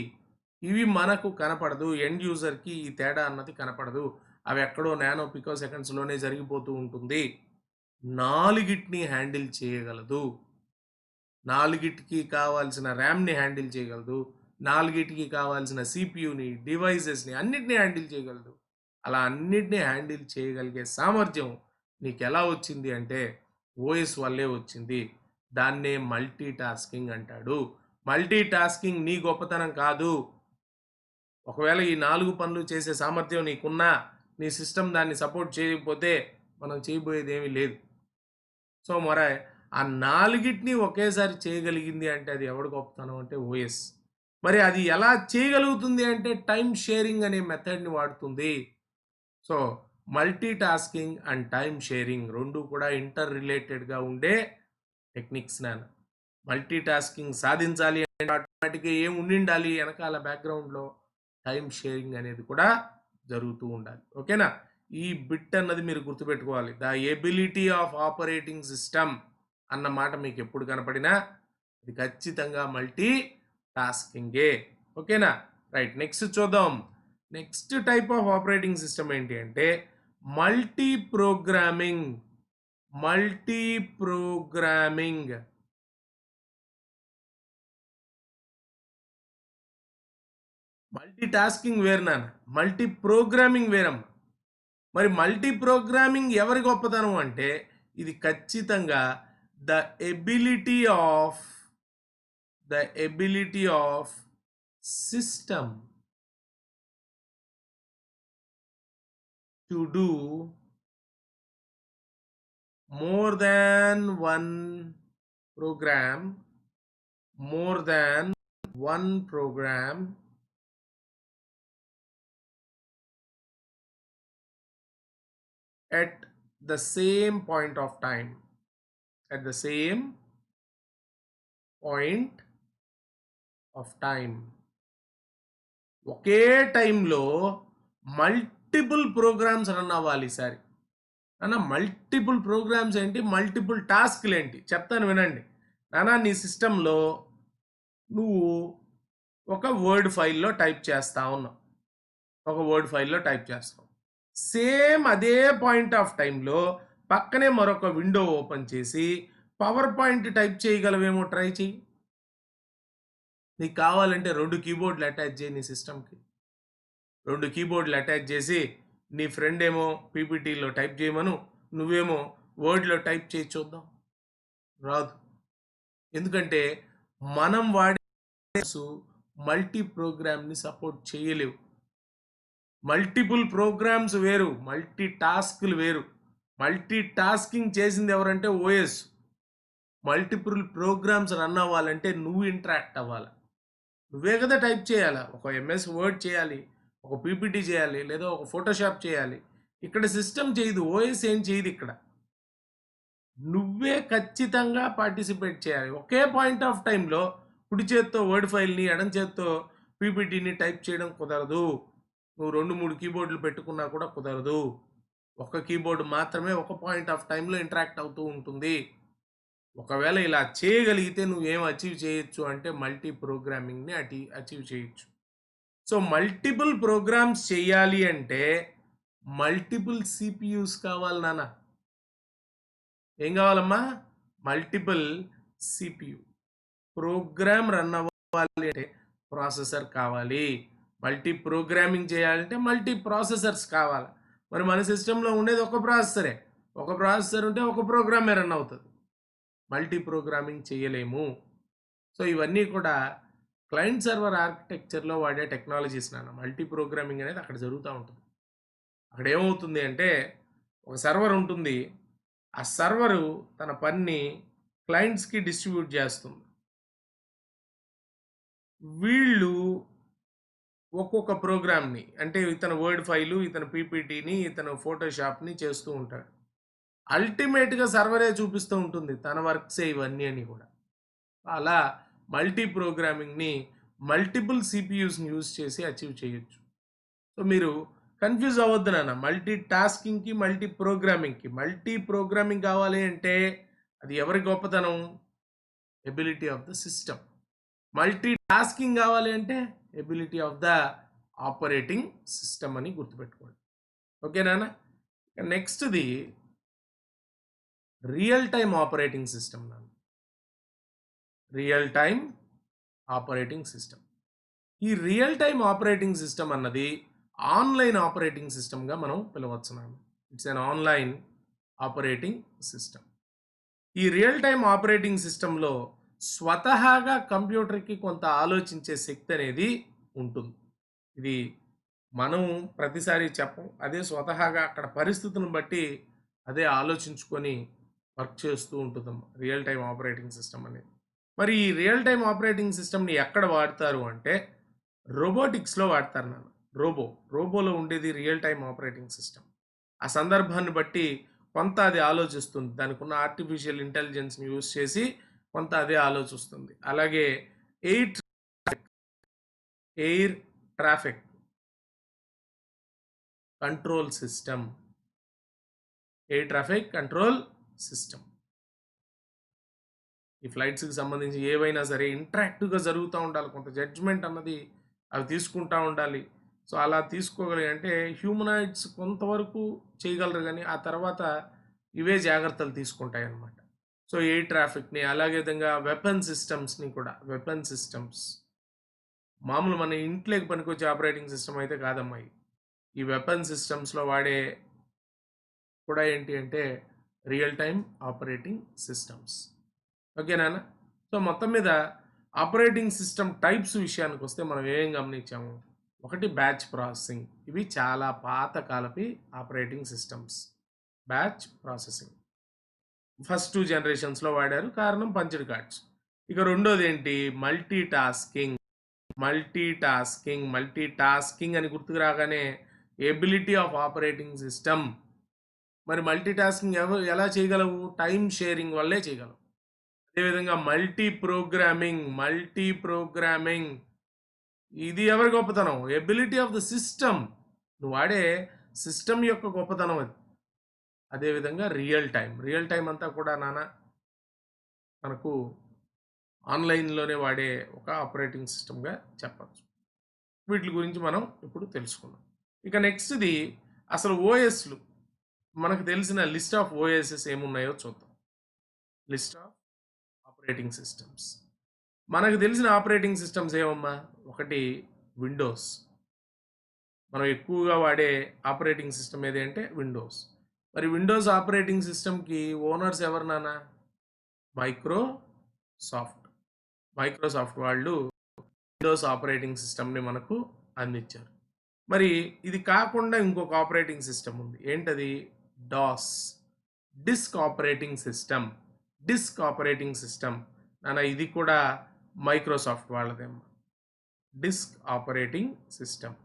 ఇవి మనకు కనపడదు. ఎండ్ యూజర్‌కి ఈ తేడా అన్నది కనపడదు. అవి ఎక్కడో నానో పికో సెకండ్స్‌లోనే జరిగిపోతూ ఉంటుంది. 4గిటిని హ్యాండిల్ చేయగలదు. 4గిటికి కావాల్సిన ర్యామ్‌ని హ్యాండిల్ చేయగలదు. 4గిటికి కావాల్సిన సిపియుని, డివైసెస్‌ని అన్నిటిని హ్యాండిల్ చేయగలదు. అలా అన్నిటిని హ్యాండిల్ చేయగలిగే సామర్థ్యం నీకు ఎలా వచ్చింది అంటే ఓఎస్ వల్లే వచ్చింది. దాన్నే మల్టీ టాస్కింగ్ అంటాడు. మల్టీ టాస్కింగ్ నీ గొప్పతనం కాదు. ఒకవేళ ఈ 4 పనులు చేసే సామర్థ్యం నీకున్నా, నీ సిస్టమ్ దాన్ని సపోర్ట్ చేయకపోతే మనం చేయబోయేదేమీ లేదు. సో, మరి ఆ 4గిటిని ఒకేసారి చేయగలిగింది అంటే అది ఎవడి గొప్పతనం అంటే ఓఎస్. మరి అది ఎలా చేయగలుగుతుంది అంటే టైమ్ షేరింగ్ అనే మెథడ్‌ని వాడుతుంది. So, multi tasking and time sharing 2 కూడా ఇంటర్ రిలేటెడ్‌గా ఉండే టెక్నిక్స్ నాన్న. మల్టీ టాస్కింగ్ సాధించాలి అంటే ఆటోమేటిక్‌గా ఏం ఉండిండాలి ఎనకాల బ్యాక్‌గ్రౌండ్‌లో టైమ్ షేరింగ్ అనేది కూడా జరుగుతూ ఉండాలి. ఓకేనా? ఈ బిట్ అన్నది మీరు గుర్తుపెట్టుకోవాలి. The ability of operating system అన్న మాట మీకు ఎప్పుడు కనపడినా అది ఖచ్చితంగా మల్టీ టాస్కింగే. ఓకేనా? రైట్. నెక్స్ట్ చూద్దాం. Next type of operating system ఏంటి అంటే multi programming. Multi programming. Multi tasking వేరు నాన్న. మల్టీ ప్రోగ్రామింగ్ వేరమ్మ. మరి మల్టీ ప్రోగ్రామింగ్ ఎవరి గొప్పతనం అంటే ఇది ఖచ్చితంగా the ability of system to do more than one program at the same point of time. ఒకే టైంలో మల్టిపుల్ ప్రోగ్రామ్స్ రన్ అవ్వాలి ఈసారి. నాన్న మల్టిపుల్ ప్రోగ్రామ్స్ ఏంటి, మల్టిపుల్ టాస్క్లు ఏంటి చెప్తాను వినండి. నాన్న నీ సిస్టంలో నువ్వు ఒక వర్డ్ ఫైల్లో టైప్ చేస్తా ఉన్నావు. సేమ్ అదే పాయింట్ ఆఫ్ టైంలో పక్కనే మరొక విండో ఓపెన్ చేసి పవర్ పాయింట్ టైప్ చేయగలవేమో ట్రై చేయి. నీకు కావాలంటే 2 కీబోర్డ్లు అటాచ్ చేయి నీ సిస్టమ్కి. 2 కీబోర్డ్లు అటాచ్ చేసి నీ ఫ్రెండ్ ఏమో పీపీటీలో టైప్ చేయమను, నువ్వేమో వర్డ్లో టైప్ చేయి చూద్దాం. రాదు. ఎందుకంటే మనం వాడే మల్టీ ప్రోగ్రామ్ని సపోర్ట్ చేయలేవు. మల్టిపుల్ ప్రోగ్రామ్స్ వేరు, మల్టీ టాస్క్లు వేరు. మల్టీ టాస్కింగ్ చేసింది ఎవరంటే ఓఎస్. మల్టిపుల్ ప్రోగ్రామ్స్ రన్ అవ్వాలంటే నువ్వు ఇంటరాక్ట్ అవ్వాలి. నువ్వే కదా టైప్ చేయాలా. ఒక ఎంఎస్ వర్డ్ చేయాలి, ఒక పీపీటీ చేయాలి, లేదా ఒక ఫోటోషాప్ చేయాలి. ఇక్కడ సిస్టమ్ చేయదు, ఓఎస్ ఏం చేయదు. ఇక్కడ నువ్వే ఖచ్చితంగా పార్టిసిపేట్ చేయాలి. ఒకే పాయింట్ ఆఫ్ టైంలో కుడి చేత్తో వర్డ్ ఫైల్ని, ఎడం చేత్తో పీపీటీని టైప్ చేయడం కుదరదు. నువ్వు 2-3 కీబోర్డులు పెట్టుకున్నా కూడా కుదరదు. ఒక కీబోర్డు మాత్రమే ఒక పాయింట్ ఆఫ్ టైంలో ఇంటరాక్ట్ అవుతూ ఉంటుంది. ఒకవేళ ఇలా చేయగలిగితే నువ్వేం అచీవ్ చేయొచ్చు అంటే మల్టీ ప్రోగ్రామింగ్ని అచీవ్ చేయొచ్చు. సో మల్టిపుల్ ప్రోగ్రామ్స్ చేయాలి అంటే మల్టిపుల్ సిపియూస్ కావాలి నాన్న. ఏం కావాలమ్మా? Multiple CPU. ప్రోగ్రామ్ రన్ అవ్వాలి అంటే ప్రాసెసర్ కావాలి. మల్టీ ప్రోగ్రామింగ్ చేయాలంటే మల్టీ ప్రాసెసర్స్ కావాలి. మరి మన సిస్టంలో ఉండేది ఒక ప్రాసెసరే. ఒక ప్రాసెసర్ ఉంటే ఒక ప్రోగ్రామే రన్ అవుతుంది. మల్టీ ప్రోగ్రామింగ్ చేయలేము. సో ఇవన్నీ కూడా క్లయింట్ సర్వర్ ఆర్కిటెక్చర్లో వాడే టెక్నాలజీస్ నాన్న. మల్టీ ప్రోగ్రామింగ్ అనేది అక్కడ జరుగుతూ ఉంటుంది. అక్కడ ఏమవుతుంది అంటే ఒక సర్వర్ ఉంటుంది. ఆ సర్వరు తన పనిని క్లయింట్స్కి డిస్ట్రిబ్యూట్ చేస్తుంది. వీళ్ళు ఒక్కొక్క ప్రోగ్రామ్ని, అంటే ఇతను వర్డ్ ఫైలు, ఇతను పీపీటీని, ఇతను ఫోటోషాప్ని చేస్తూ ఉంటాడు. అల్టిమేట్గా సర్వరే చూపిస్తూ ఉంటుంది తన వర్క్సే ఇవన్నీ అని కూడా. అలా మల్టీ ప్రోగ్రామింగ్ని మల్టిపుల్ సిపియూస్ని యూజ్ చేసి అచీవ్ చేయొచ్చు. సో మీరు కన్ఫ్యూజ్ అవ్వద్దు నాన్న. మల్టీ టాస్కింగ్కి, మల్టీ ప్రోగ్రామింగ్కి. మల్టీ ప్రోగ్రామింగ్ కావాలి అంటే అది ఎవరి గొప్పతనం? Ability of the system. Multi tasking కావాలి అంటే ability of the operating system అని గుర్తుపెట్టుకోండి. ఓకేనా? నెక్స్ట్ది రియల్ టైమ్ ఆపరేటింగ్ సిస్టమ్ నాన్న. Real time operating system. ఈ రియల్ టైమ్ ఆపరేటింగ్ సిస్టమ్ అన్నది ఆన్లైన్ ఆపరేటింగ్ సిస్టమ్గా మనం పిలవచ్చు నాన్న. It's an online operating system. ఈ రియల్ టైమ్ ఆపరేటింగ్ సిస్టంలో స్వతహాగా కంప్యూటర్కి కొంత ఆలోచించే శక్తి అనేది ఉంటుంది. ఇది మనం ప్రతిసారి చెప్పం. అదే స్వతహాగా అక్కడ పరిస్థితులను బట్టి అదే ఆలోచించుకొని వర్క్ చేస్తూ ఉంటుందమ్మా రియల్ టైమ్ ఆపరేటింగ్ సిస్టమ్ అనేది. మరి ఈ రియల్ టైమ్ ఆపరేటింగ్ సిస్టమ్ని ఎక్కడ వాడతారు అంటే రోబోటిక్స్లో వాడతారు నాన్న. రోబోలో ఉండేది రియల్ టైమ్ ఆపరేటింగ్ సిస్టమ్. ఆ సందర్భాన్ని బట్టి కొంత అది ఆలోచిస్తుంది. దానికి ఉన్న ఆర్టిఫిషియల్ ఇంటెలిజెన్స్ని యూజ్ చేసి కొంత అదే ఆలోచిస్తుంది. అలాగే air air traffic control system, air traffic control system. ఈ ఫ్లైట్స్కి సంబంధించి ఏవైనా సరే ఇంటరాక్టివ్గా జరుగుతూ ఉండాలి. కొంత జడ్జ్మెంట్ అన్నది అవి తీసుకుంటూ ఉండాలి. సో అలా తీసుకోగలిగి అంటే హ్యూమనాయిడ్స్ కొంతవరకు చేయగలరు, కానీ ఆ తర్వాత ఇవే జాగ్రత్తలు తీసుకుంటాయి అన్నమాట. సో ఎయిర్ ట్రాఫిక్ని అలాగే విధంగా వెపన్ సిస్టమ్స్ని కూడా, వెపన్ సిస్టమ్స్ మామూలు మన ఇంట్లోకి పనికొచ్చే ఆపరేటింగ్ సిస్టమ్ అయితే కాదమ్మాయి. ఈ వెపన్ సిస్టమ్స్లో వాడే కూడా ఏంటి అంటే రియల్ టైమ్ ఆపరేటింగ్ సిస్టమ్స్. ఓకేనా? సో మొత్తం మీద ఆపరేటింగ్ సిస్టమ్ టైప్స్ విషయానికి వస్తే మనం ఏం గమనించాము? ఒకటి బ్యాచ్ ప్రాసెసింగ్. ఇవి చాలా పాత కాలపి operating systems. Batch processing first 2 జనరేషన్స్లో వాడారు, కారణం పంచ్డ్ కార్డ్స్. ఇక రెండోది ఏంటి? మల్టీ టాస్కింగ్ అని గుర్తుకు రాగానే ఎబిలిటీ ఆఫ్ ఆపరేటింగ్ సిస్టమ్. మరి మల్టీ టాస్కింగ్ ఎలా చేయగలవు? టైం షేరింగ్ వల్లే చేయగలవు. అదేవిధంగా మల్టీ ప్రోగ్రామింగ్ ఇది ఎవరి గొప్పతనం? Ability of the system. నువ్వు వాడే సిస్టమ్ యొక్క గొప్పతనం అది. అదేవిధంగా రియల్ టైం అంతా కూడా మనకు ఆన్లైన్లోనే వాడే ఒక ఆపరేటింగ్ సిస్టమ్గా చెప్పచ్చు. వీటి గురించి మనం ఇప్పుడు తెలుసుకుందాం. ఇక నెక్స్ట్ది అసలు ఓఎస్లు. మనకు తెలిసిన లిస్ట్ ఆఫ్ ఓఎస్ఎస్ ఏమున్నాయో చూద్దాం. List of operating systems. మనకు తెలిసిన ఆపరేటింగ్ సిస్టమ్స్ ఏమమ్మా? ఒకటి విండోస్. మనం ఎక్కువగా వాడే ఆపరేటింగ్ సిస్టమ్ ఏది అంటే విండోస్. మరి విండోస్ ఆపరేటింగ్ సిస్టమ్కి ఓనర్స్ ఎవరు నాన్న? మైక్రోసాఫ్ట్ వాళ్ళు విండోస్ ఆపరేటింగ్ సిస్టమ్ని మనకు అందించారు. మరి ఇది కాకుండా ఇంకొక ఆపరేటింగ్ సిస్టమ్ ఉంది. ఏంటది? DOS, disk operating system. నాన్న ఇది కూడా మైక్రోసాఫ్ట్ వాళ్ళదేమో. Disk operating system,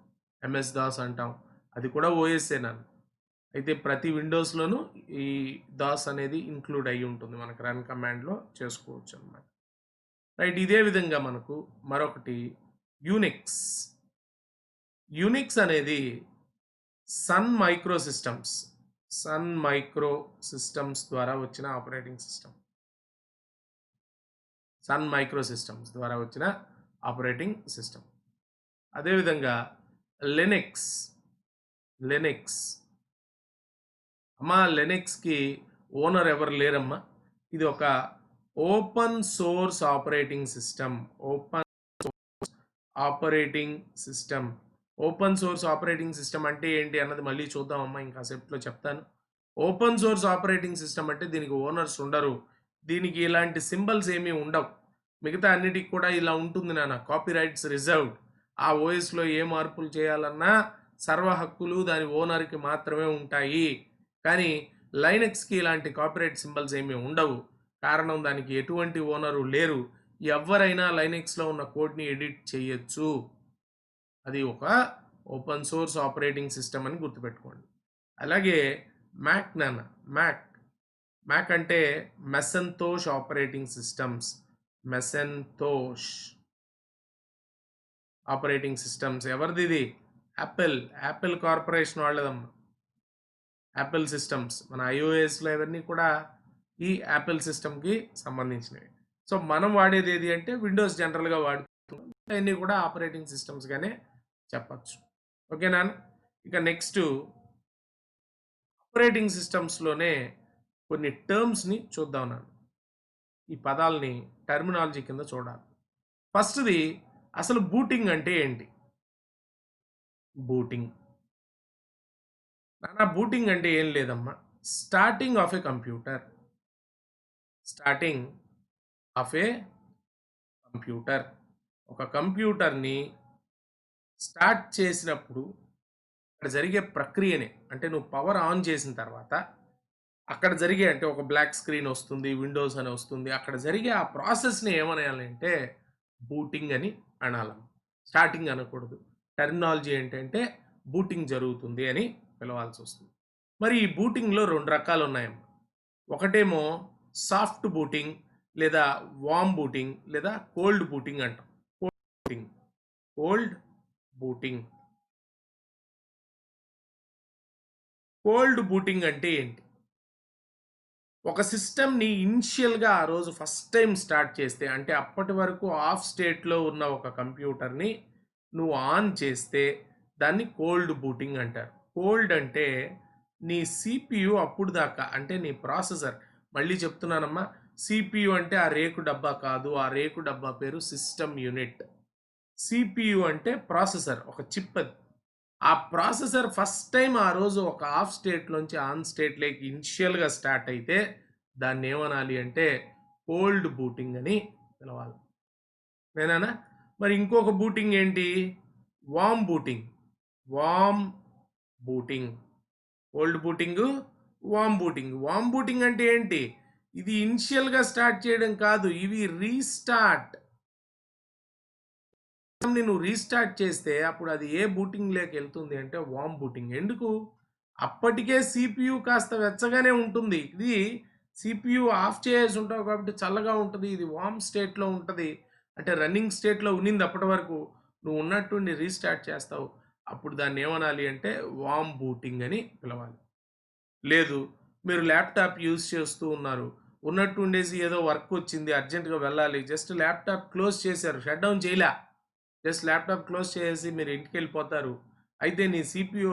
MS DOS అంటాం, అది కూడా ఓఎస్ఏ నాన్న. అయితే ప్రతి విండోస్లోనూ ఈ దాస్ అనేది ఇంక్లూడ్ అయ్యి ఉంటుంది, మనకు రన్ కమాండ్లో చేసుకోవచ్చు అన్నమాట. రైట్. ఇదే విధంగా మనకు మరొకటి యూనిక్స్ అనేది సన్ మైక్రో సిస్టమ్స్ ద్వారా వచ్చిన ఆపరేటింగ్ సిస్టమ్. అదేవిధంగా లినక్స్. అమ్మా లెనెక్స్కి ఓనర్ ఎవరు లేరమ్మా. ఇది ఒక ఓపెన్ సోర్స్ ఆపరేటింగ్ సిస్టమ్ అంటే ఏంటి అన్నది మళ్ళీ చూద్దామమ్మా, ఇంకాసేపులో చెప్తాను. ఓపెన్ సోర్స్ ఆపరేటింగ్ సిస్టమ్ అంటే దీనికి ఓనర్స్ ఉండరు, దీనికి ఇలాంటి సింబల్స్ ఏమీ ఉండవు. మిగతా అన్నిటికి కూడా ఇలా ఉంటుంది నాన్న, కాపీరైట్స్ రిజర్వ్డ్. ఆ ఓఎస్లో ఏ మార్పులు చేయాలన్నా సర్వ హక్కులు దాని ఓనర్కి మాత్రమే ఉంటాయి. కానీ లైనక్స్కి ఇలాంటి కాపీరైట్ సింబల్స్ ఏమీ ఉండవు, కారణం దానికి ఎటువంటి ఓనరు లేరు. ఎవరైనా లైనక్స్లో ఉన్న కోడ్ని ఎడిట్ చేయొచ్చు. అది ఒక ఓపెన్ సోర్స్ ఆపరేటింగ్ సిస్టమ్ అని గుర్తుపెట్టుకోండి. అలాగే మ్యాక్ నాన్న. మ్యాక్ అంటే మెసంతోష్ ఆపరేటింగ్ సిస్టమ్స్. ఎవరిది ఇది? యాపిల్ కార్పొరేషన్ వాళ్ళదమ్మా. యాపిల్ సిస్టమ్స్ మన ఐఓఎస్లో ఇవన్నీ కూడా ఈ యాపిల్ సిస్టమ్కి సంబంధించినవి. సో మనం వాడేది ఏది అంటే విండోస్ జనరల్గా వాడుతున్నాం, అవన్నీ కూడా ఆపరేటింగ్ సిస్టమ్స్గానే చెప్పచ్చు. ఓకేనా? ఇక నెక్స్ట్ ఆపరేటింగ్ సిస్టమ్స్లోనే కొన్ని టర్మ్స్ని చూద్దాం నాన్న. ఈ పదాలని టర్మినాలజీ కింద చూడాలి. ఫస్ట్ది అసలు బూటింగ్ అంటే ఏంటి? బూటింగ్ అంటే ఏం లేదమ్మా, starting of A computer. Starting of A computer. ఒక కంప్యూటర్ని స్టార్ట్ చేసినప్పుడు అక్కడ జరిగే ప్రక్రియనే, అంటే నువ్వు పవర్ ఆన్ చేసిన తర్వాత అక్కడ జరిగే, అంటే ఒక బ్లాక్ స్క్రీన్ వస్తుంది, విండోస్ అని వస్తుంది, అక్కడ జరిగే ఆ ప్రాసెస్ని ఏమనాలి అంటే బూటింగ్ అని అనాలి. స్టార్టింగ్ అనకూడదు. టెర్మినాలజీ ఏంటంటే బూటింగ్ జరుగుతుంది అని పిలవాల్సి వస్తుంది. మరి ఈ బూటింగ్లో 2 రకాలు ఉన్నాయమ్మా. ఒకటేమో సాఫ్ట్ బూటింగ్ లేదా వార్మ్ బూటింగ్ లేదా కోల్డ్ బూటింగ్ అంటాం. Cold booting. కోల్డ్ బూటింగ్ అంటే ఏంటి? ఒక సిస్టమ్ని ఇనిషియల్గా ఆ రోజు ఫస్ట్ టైం స్టార్ట్ చేస్తే, అంటే అప్పటి వరకు ఆఫ్ స్టేట్లో ఉన్న ఒక కంప్యూటర్ని నువ్వు ఆన్ చేస్తే దాన్ని కోల్డ్ బూటింగ్ అంటారు. కోల్డ్ అంటే నీ సిపియు అప్పుడు దాకా, అంటే నీ ప్రాసెసర్, మళ్ళీ చెప్తున్నానమ్మా, సిపియు అంటే ఆ రేకు డబ్బా కాదు, ఆ రేకు డబ్బా పేరు సిస్టమ్ యూనిట్. సిపియు అంటే ప్రాసెసర్, ఒక చిప్. అది ఆ ప్రాసెసర్ ఫస్ట్ టైం ఆ రోజు ఒక ఆఫ్ స్టేట్ నుంచి ఆన్ స్టేట్లోకి ఇనిషియల్గా స్టార్ట్ అయితే దాన్ని ఏమనాలి అంటే కోల్డ్ బూటింగ్ అని పిలవాలి. నేనా? మరి ఇంకొక బూటింగ్ ఏంటి? వామ్ బూటింగ్. వామ్ బూటింగ్. కోల్డ్ బూటింగ్, వామ్ బూటింగ్. వామ్ బూటింగ్ అంటే ఏంటి? ఇది ఇనిషియల్గా స్టార్ట్ చేయడం కాదు, ఇవి రీస్టార్ట్. నువ్వు రీస్టార్ట్ చేస్తే అప్పుడు అది ఏ బూటింగ్లోకి వెళ్తుంది అంటే వామ్ బూటింగ్. ఎందుకు? అప్పటికే సిపియు కాస్త వెచ్చగానే ఉంటుంది. ఇది సిపియు ఆఫ్ చేసి ఉంటావు కాబట్టి చల్లగా ఉంటుంది, ఇది వామ్ స్టేట్లో ఉంటుంది, అంటే రన్నింగ్ స్టేట్లో ఉన్నింది అప్పటి వరకు. నువ్వు ఉన్నట్టుండి రీస్టార్ట్ చేస్తావు, అప్పుడు దాన్ని ఏమనాలి అంటే వామ్ బూటింగ్ అని పిలవాలి. లేదు, మీరు ల్యాప్టాప్ యూజ్ చేస్తూ ఉన్నారు, ఉన్నట్టు ఉండేసి ఏదో వర్క్ వచ్చింది, అర్జెంటుగా వెళ్ళాలి, జస్ట్ ల్యాప్టాప్ క్లోజ్ చేశారు, షట్ డౌన్ చేయలే, జస్ట్ ల్యాప్టాప్ క్లోజ్ చేసి మీరు ఇంటికి వెళ్ళిపోతారు. అయితే నీ సిపియు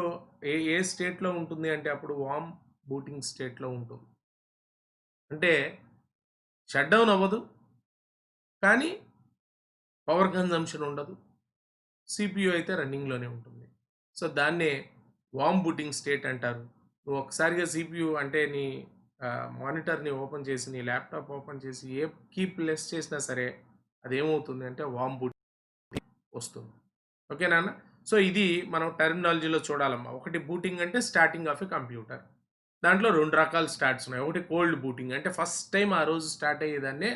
ఏ స్టేట్లో ఉంటుంది అంటే అప్పుడు వామ్ బూటింగ్ స్టేట్లో ఉంటుంది. అంటే షట్ డౌన్ అవ్వదు, కానీ పవర్ కన్జంప్షన్ ఉండదు, సిపియు అయితే రన్నింగ్లోనే ఉంటుంది. సో దాన్నే వామ్ బూటింగ్ స్టేట్ అంటారు. నువ్వు ఒకసారిగా సిపియు అంటే నీ మానిటర్ని ఓపెన్ చేసి, నీ ల్యాప్టాప్ ఓపెన్ చేసి ఏ కీ ప్రెస్ చేసినా సరే అదేమవుతుంది అంటే వామ్ బూటింగ్ వస్తుంది. ఓకే నాన్న? సో ఇది మనం టెర్మినాలజీలో చూడాలమ్మా. ఒకటి బూటింగ్ అంటే స్టార్టింగ్ ఆఫ్ ఎ కంప్యూటర్. దాంట్లో 2 రకాల స్టార్ట్స్ ఉన్నాయి. ఒకటి కోల్డ్ బూటింగ్, అంటే ఫస్ట్ టైం ఆ రోజు స్టార్ట్ అయ్యేదాన్నే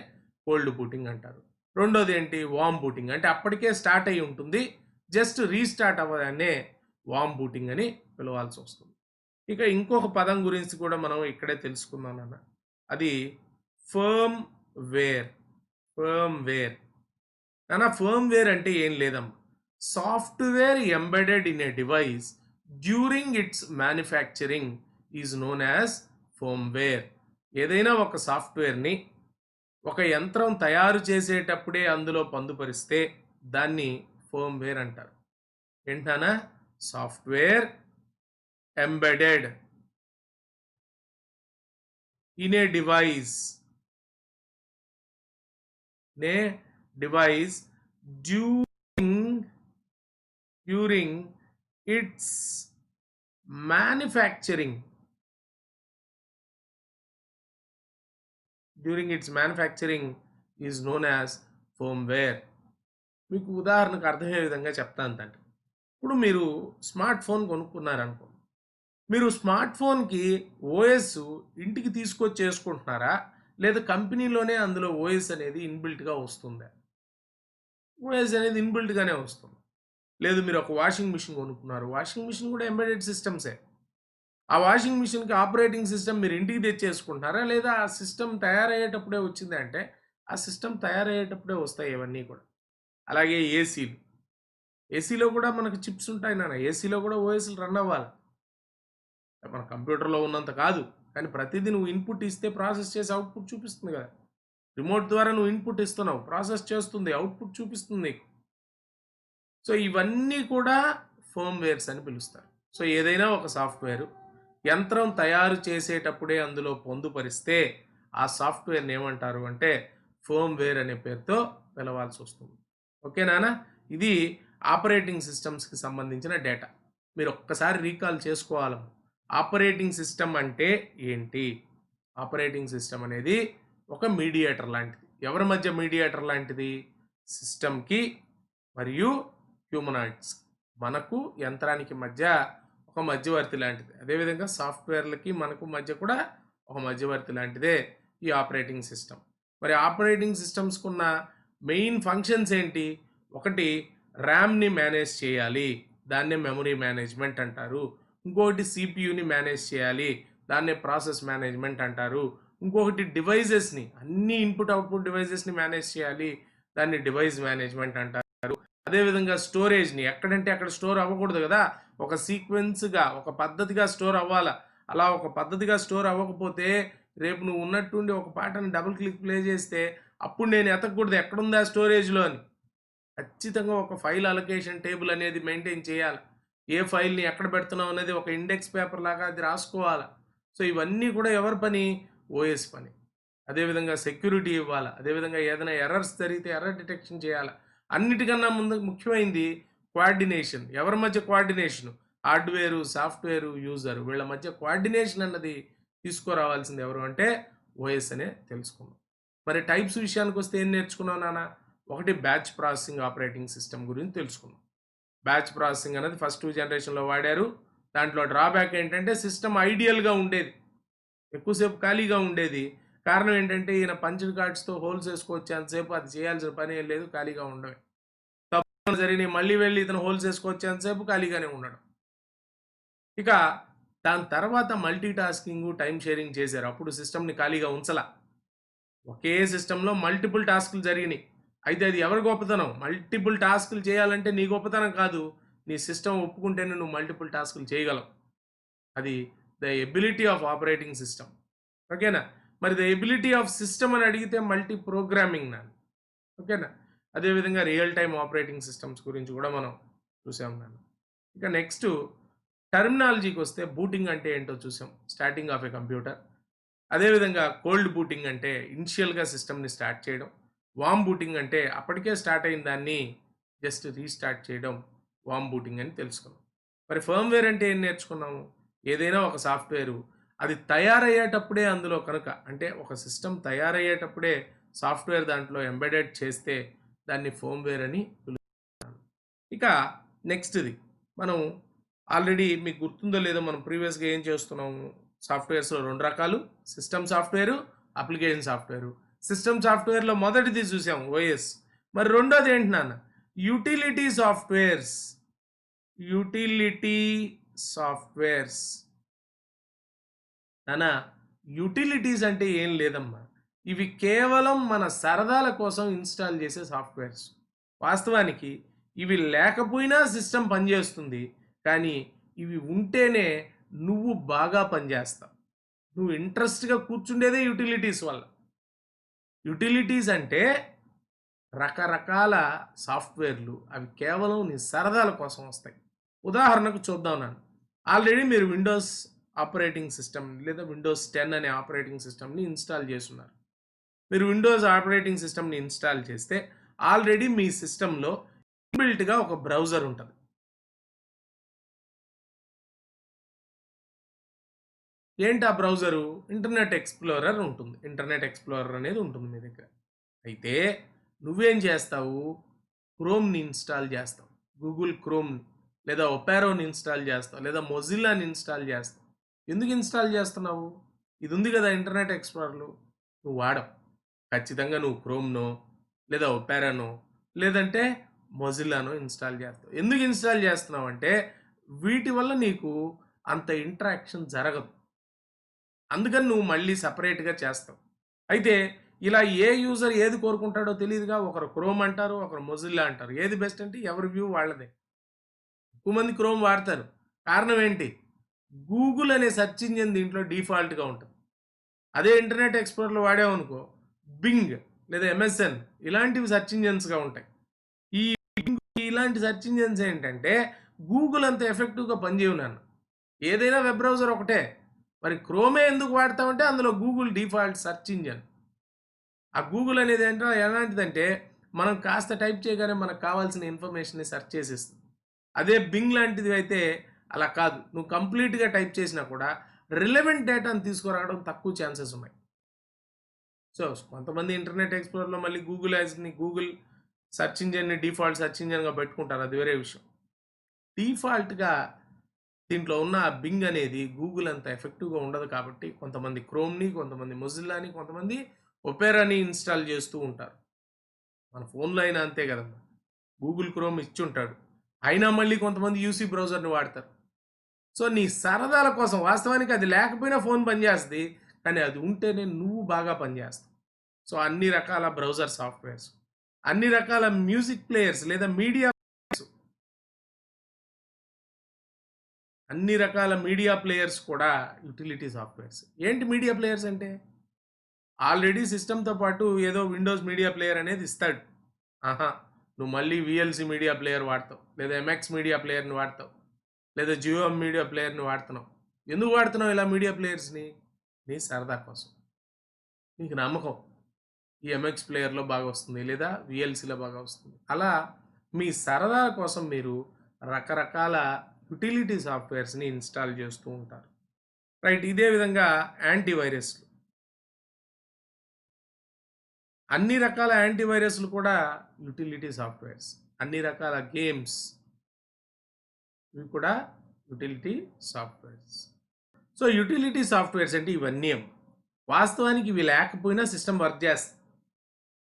కోల్డ్ బూటింగ్ అంటారు. రెండోది ఏంటి? వామ్ బూటింగ్, అంటే అప్పటికే స్టార్ట్ అయ్యి ఉంటుంది, జస్ట్ రీస్టార్ట్ అవ్వదాన్నే వామ్ బూటింగ్ అని పిలవాల్సి వస్తుంది. ఇక ఇంకొక పదం గురించి కూడా మనం ఇక్కడే తెలుసుకుందాం నాన్న. అది ఫర్మ్ వేర్. ఫర్మ్ వేర్ నాన్న, ఫర్మ్ వేర్ అంటే ఏం లేదమ్మా, software embedded in a device during it's manufacturing is known as firmware. ఏదైనా ఒక సాఫ్ట్వేర్ని ఒక యంత్రం తయారు చేసేటప్పుడే అందులో పొందుపరిస్తే దాన్ని ఫర్మ్వేర్ అంటారు. ఏంటన్నా? Software embedded in a device, during its manufacturing is known as firmware. మీకు ఉదాహరణకు అర్థమయ్యే విధంగా చెప్తాను తండ్రి. ఇప్పుడు మీరు స్మార్ట్ ఫోన్ కొనుక్కున్నారనుకో, మీరు స్మార్ట్ ఫోన్కి ఓఎస్ ఇంటికి తీసుకొచ్చి చేసుకుంటున్నారా, లేదా కంపెనీలోనే అందులో ఓఎస్ అనేది ఇన్బిల్ట్గా వస్తుందా? ఓఎస్ అనేది ఇన్బిల్ట్గానే వస్తుంది. లేదు, మీరు ఒక వాషింగ్ మిషన్ కొనుక్కున్నారు, వాషింగ్ మిషన్ కూడా ఎంబెడెడ్ సిస్టమ్సే. ఆ వాషింగ్ మిషన్కి ఆపరేటింగ్ సిస్టమ్ మీరు ఇంటికి తెచ్చేసుకుంటున్నారా, లేదా ఆ సిస్టమ్ తయారయ్యేటప్పుడే వచ్చింది అంటే ఆ సిస్టమ్ తయారయ్యేటప్పుడే వస్తాయి ఇవన్నీ కూడా. అలాగే ఏసీలో కూడా మనకు చిప్స్ ఉంటాయి నాన్న, ఏసీలో కూడా ఓఎస్లు రన్ అవ్వాలి. మన కంప్యూటర్లో ఉన్నంత కాదు, కానీ ప్రతిదీ నువ్వు ఇన్పుట్ ఇస్తే ప్రాసెస్ చేసి అవుట్పుట్ చూపిస్తుంది కదా. రిమోట్ ద్వారా నువ్వు ఇన్పుట్ ఇస్తున్నావు, ప్రాసెస్ చేస్తుంది, అవుట్పుట్ చూపిస్తుంది నీకు. సో ఇవన్నీ కూడా ఫర్మ్వేర్స్ అని పిలుస్తారు. సో ఏదైనా ఒక సాఫ్ట్వేర్ యంత్రం తయారు చేసేటప్పుడే అందులో పొందుపరిస్తే ఆ సాఫ్ట్వేర్ని ఏమంటారు అంటే ఫర్మ్వేర్ అనే పేరుతో పిలవాల్సి వస్తుంది. ఓకే నాన్న? ఇది ఆపరేటింగ్ సిస్టమ్స్కి సంబంధించిన డేటా. మీరు ఒక్కసారి రీకాల్ చేసుకోవాలి. ఆపరేటింగ్ సిస్టమ్ అంటే ఏంటి? ఆపరేటింగ్ సిస్టమ్ అనేది ఒక మీడియేటర్ లాంటిది. ఎవరి మధ్య మీడియేటర్ లాంటిది? సిస్టమ్‌కి మరియు హ్యూమనాయిడ్స్. మనకు యంత్రానికి మధ్య ఒక మధ్యవర్తి లాంటిది. అదేవిధంగా సాఫ్ట్‌వేర్‌లకి మనకు మధ్య కూడా ఒక మధ్యవర్తి లాంటిదే ఈ ఆపరేటింగ్ సిస్టమ్. మరి ఆపరేటింగ్ సిస్టమ్స్‌కున్న మెయిన్ ఫంక్షన్స్ ఏంటి? ఒకటి ర్యామ్‌ని మేనేజ్ చేయాలి. దాన్నే మెమరీ మేనేజ్‌మెంట్ అంటారు. ఇంకొకటి సీపీయూని మేనేజ్ చేయాలి. దాన్నే ప్రాసెస్ మేనేజ్‌మెంట్ అంటారు. ఇంకొకటి డివైజెస్‌ని అన్ని ఇన్‌పుట్, అవుట్‌పుట్ డివైజెస్‌ని మేనేజ్ చేయాలి. దాన్ని డివైస్ మేనేజ్‌మెంట్ అంటారు. అదేవిధంగా స్టోరేజ్‌ని ఎక్కడంటే అక్కడ స్టోర్ అవ్వకూడదు కదా! ఒక సీక్వెన్స్‌గా, ఒక పద్ధతిగా స్టోర్ అవ్వాల. అలా ఒక పద్ధతిగా స్టోర్ అవ్వకపోతే రేపు నువ్వు ఉన్నట్టుండి ఒక పాటని డబుల్ క్లిక్ ప్లే చేస్తే అప్పుడు నేను ఎతకూడదు ఎక్కడుందా స్టోరేజ్‌లో అని. ఖచ్చితంగా ఒక ఫైల్ అలొకేషన్ టేబుల్ అనేది మెయింటైన్ చేయాలి. ఏ ఫైల్‌ని ఎక్కడ పెడుతున్నాం అనేది ఒక ఇండెక్స్ పేపర్ లాగా అది రాసుకోవాలా. సో, ఇవన్నీ కూడా ఎవరి పని? ఓఎస్ పని. అదేవిధంగా సెక్యూరిటీ ఇవ్వాలా. అదేవిధంగా ఏదైనా ఎర్రర్స్ జరిగితే ఎర్రర్ డిటెక్షన్ చేయాలా. అన్నిటికన్నా ముందు ముఖ్యమైనది కోఆర్డినేషన్. ఎవరి మధ్య కోఆర్డినేషను? హార్డ్‌వేరు, సాఫ్ట్‌వేరు, యూజరు వీళ్ళ మధ్య కోఆర్డినేషన్ అన్నది తీసుకురావాల్సింది ఎవరు అంటే ఓఎస్ అనే తెలుసుకున్నాం. మరి టైప్స్ విషయానికొస్తే ఏం నేర్చుకున్నాం నాన్న? ఒకటి బ్యాచ్ ప్రాసెసింగ్ ఆపరేటింగ్ సిస్టమ్ గురించి తెలుసుకున్నాం. బ్యాచ్ ప్రాసెసింగ్ అనేది ఫస్ట్ జనరేషన్‌లో వాడారు. దాంట్లో డ్రాబ్యాక్ ఏంటంటే సిస్టమ్ ఐడియల్‌గా ఉండేది. ఎక్కువసేపు ఖాళీగా ఉండేది. కారణం ఏంటంటే ఈయన పంచ్డ్ కార్డ్స్‌తో హోల్స్ ఏసుకోవచ్చు ఎంతసేపు అది చేయాల్సిన పని ఏం లేదు ఖాళీగా ఉండడమే. తప్పులు జరిగినయి మళ్ళీ వెళ్లి ఇతను హోల్స్ ఏసుకోవచ్చు ఎంతసేపు ఖాళీగానే ఉండడం. ఇక దాని తర్వాత మల్టీ టాస్కింగు, టైమ్ షేరింగ్ చేశారు. అప్పుడు సిస్టమ్‌ని ఖాళీగా ఉంచలా. ఒకే సిస్టమ్‌లో మల్టిపుల్ టాస్క్‌లు జరిగినియి. అయితే అది ఎవరి గొప్పతనం? మల్టిపుల్ టాస్క్‌లు చేయాలంటే నీ గొప్పతనం కాదు. నీ సిస్టమ్ ఒప్పుకుంటేనే నువ్వు మల్టిపుల్ టాస్క్‌లు చేయగలవు. అది the ability of operating system. ఓకేనా? మరి ద ఎబిలిటీ ఆఫ్ సిస్టమ్ అని అడిగితే మల్టీ ప్రోగ్రామింగ్ నాన్న. ఓకేనా? అదేవిధంగా రియల్ టైమ్ ఆపరేటింగ్ సిస్టమ్స్ గురించి కూడా మనం చూసాం నాన్న. ఇక నెక్స్టు టర్మినాలజీకొస్తే బూటింగ్ అంటే ఏంటో చూసాం. Starting of a computer. అదేవిధంగా కోల్డ్ బూటింగ్ అంటే ఇనిషియల్‌గా సిస్టమ్‌ని స్టార్ట్ చేయడం. వార్మ్ బూటింగ్ అంటే అప్పటికే స్టార్ట్ అయిన దాన్ని జస్ట్ రీస్టార్ట్ చేయడం వార్మ్ బూటింగ్ అని తెలుసుకున్నాం. మరి ఫర్మ్‌వేర్ అంటే ఏం నేర్చుకున్నాము? ఏదైనా ఒక సాఫ్ట్‌వేరు అది తయారయ్యేటప్పుడే అందులో కనుక అంటే ఒక సిస్టమ్ తయారయ్యేటప్పుడే సాఫ్ట్‌వేర్ దాంట్లో ఎంబెడెడ్ చేస్తే దాన్ని ఫర్మ్‌వేర్ అని ఇక నెక్స్ట్‌ది మనం ఆల్రెడీ మీకు గుర్తుందో లేదో మనం ప్రీవియస్‌గా ఏం చేస్తున్నాము? సాఫ్ట్‌వేర్స్‌లో 2 రకాలు. System software, application software. System సాఫ్ట్‌వేర్‌లో మొదటిది చూసాం ఓఎస్. మరి రెండోది ఏంటి నాన్న? Utility softwares. Utility softwares. నాన్న యుటిలిటీస్ అంటే ఏం లేదమ్మా. ఇవి కేవలం మన సరదాల కోసం ఇన్‌స్టాల్ చేసే సాఫ్ట్‌వేర్స్. వాస్తవానికి ఇవి లేకపోయినా సిస్టమ్ పనిచేస్తుంది. కానీ ఇవి ఉంటేనే నువ్వు బాగా పనిచేస్తావు. నువ్వు ఇంట్రెస్ట్‌గా కూర్చుండేదే యుటిలిటీస్ వల్ల. యుటిలిటీస్ అంటే రకరకాల సాఫ్ట్‌వేర్‌లు. అవి కేవలం నీ సరదాల కోసం వస్తాయి. ఉదాహరణకు చూద్దాం నాన్న. ఆల్రెడీ మీరు విండోస్ ఆపరేటింగ్ సిస్టమ్ లేదా విండోస్ 10 అనే ఆపరేటింగ్ సిస్టమ్‌ని ఇన్‌స్టాల్ చేసున్నారు. మీరు విండోస్ ఆపరేటింగ్ సిస్టమ్‌ని ఇన్‌స్టాల్ చేస్తే ఆల్రెడీ మీ సిస్టమ్‌లో ఇన్‌బిల్ట్‌గా ఒక బ్రౌజర్ ఉంటది. ఏంటి ఆ బ్రౌజరు? ఇంటర్నెట్ ఎక్స్‌ప్లోరర్ ఉంటుంది. ఇంటర్నెట్ ఎక్స్‌ప్లోరర్ అనేది ఉంటుంది మీ దగ్గర. అయితే నువ్వేం చేస్తావు? క్రోమ్‌ని ఇన్‌స్టాల్ చేస్తావు. గూగుల్ క్రోమ్‌ని లేదా ఒపెరాని ఇన్‌స్టాల్ చేస్తావు. లేదా మొజిల్లాని ఇన్‌స్టాల్ చేస్తావు. ఎందుకు ఇన్‌స్టాల్ చేస్తున్నావు? ఇది ఉంది కదా ఇంటర్నెట్ ఎక్స్‌ప్లోరర్‌లో. నువ్వు వాడవు. ఖచ్చితంగా నువ్వు క్రోమ్‌నో లేదా ఒపెరానో లేదంటే మొజిల్లానో ఇన్‌స్టాల్ చేస్తావు. ఎందుకు ఇన్‌స్టాల్ చేస్తున్నావంటే వీటి వల్ల నీకు అంత ఇంటరాక్షన్ జరగదు. అందుకని నువ్వు మళ్ళీ సెపరేట్‌గా చేస్తావు. అయితే ఇలా ఏ యూజర్ ఏది కోరుకుంటాడో తెలీదుగా. ఒకరు క్రోమ్ అంటారు. ఒకరు మొజిల్లా అంటారు. ఏది బెస్ట్ అంటే ఎవరి వ్యూ వాళ్ళదే. ఎక్కువ మంది క్రోమ్ వాడతారు. కారణం ఏంటి? గూగుల్ అనే సెర్చ్ ఇంజిన్ దీంట్లో డిఫాల్ట్‌గా ఉంటది. అదే ఇంటర్నెట్ ఎక్స్‌ప్లోరర్‌లో వాడామనుకో బింగ్ లేదా ఎంఎస్ఎన్ ఇలాంటివి సెర్చ్ ఇంజిన్స్‌గా ఉంటాయి. ఈ బింగ్ ఇలాంటి సెర్చ్ ఇంజిన్స్ ఏంటంటే గూగుల్ అంత ఎఫెక్టివ్‌గా పనిచేయవు నాన్న. ఏదైనా వెబ్ బ్రౌజర్ ఒకటే. మరి క్రోమే ఎందుకు వాడతామంటే అందులో గూగుల్ డిఫాల్ట్ సెర్చ్ ఇంజిన్. ఆ గూగుల్ అనేది ఏంటో ఎలాంటిదంటే మనం కాస్త టైప్ చేయగానే మనకు కావాల్సిన ఇన్ఫర్మేషన్‌ని సెర్చ్ చేసేస్తుంది. అదే బింగ్ లాంటిది అయితే అలా కాదు, నువ్వు కంప్లీట్గా టైప్ చేసినా కూడా రిలవెంట్ డేటాను తీసుకురావడం తక్కువ ఛాన్సెస్ ఉన్నాయి. సో కొంతమంది ఇంటర్నెట్ ఎక్స్ప్లోరర్లో మళ్ళీ గూగుల్ సెర్చ్ ఇంజన్ని డిఫాల్ట్ సెర్చ్ ఇంజన్గా పెట్టుకుంటారు, అది వేరే విషయం. డిఫాల్ట్గా దీంట్లో ఉన్న బింగ్ అనేది గూగుల్ అంత ఎఫెక్టివ్గా ఉండదు కాబట్టి కొంతమంది క్రోమ్ని, కొంతమంది మొజిల్లాని, కొంతమంది ఒపెరాని ఇన్స్టాల్ చేస్తూ ఉంటారు. మన ఫోన్లో అయినా అంతే కదమ్మా, గూగుల్ క్రోమ్ ఇచ్చి ఉంటాడు, అయినా మళ్ళీ కొంతమంది యూసీ బ్రౌజర్ని వాడతారు. సో నీ సరదాల కోసం, వాస్తవానికి అది లేకపోయినా ఫోన్ పనిచేస్తుంది, కానీ అది ఉంటేనే నువ్వు బాగా పనిచేస్తావు. సో అన్ని రకాల బ్రౌజర్ సాఫ్ట్వేర్స్, అన్ని రకాల మ్యూజిక్ ప్లేయర్స్ లేదా అన్ని రకాల మీడియా ప్లేయర్స్ కూడా యూటిలిటీ సాఫ్ట్వేర్స్. ఏంటి మీడియా ప్లేయర్స్ అంటే? ఆల్రెడీ సిస్టమ్తో పాటు ఏదో విండోస్ మీడియా ప్లేయర్ అనేది ఇస్తాడు. ఆహా, నువ్వు మళ్ళీ విఎల్సి మీడియా ప్లేయర్ వాడతావు, లేదా ఎంఎక్స్ మీడియా ప్లేయర్ని వాడతావు, లేదా జియో మీడియా ప్లేయర్ని వాడుతున్నావు. ఎందుకు వాడుతున్నావు ఇలా మీడియా ప్లేయర్స్ని? నీ సరదా కోసం, నీకు నమ్మకం ఈ ఎంఎక్స్ ప్లేయర్లో బాగా వస్తుంది లేదా విఎల్సిలో బాగా వస్తుంది. అలా మీ సరదా కోసం మీరు రకరకాల యుటిలిటీ సాఫ్ట్వేర్స్ని ఇన్స్టాల్ చేస్తూ ఉంటారు, రైట్? ఇదే విధంగా యాంటీవైరస్లు, అన్ని రకాల యాంటీవైరస్లు కూడా యుటిలిటీ సాఫ్ట్వేర్స్. అన్ని రకాల గేమ్స్, ఇవి కూడా utility softwares. So utility softwares అంటే ఇవన్నీ వాస్తవానికి ఇవి లేకపోయినా సిస్టమ్ వర్క్ చేస్తుంది.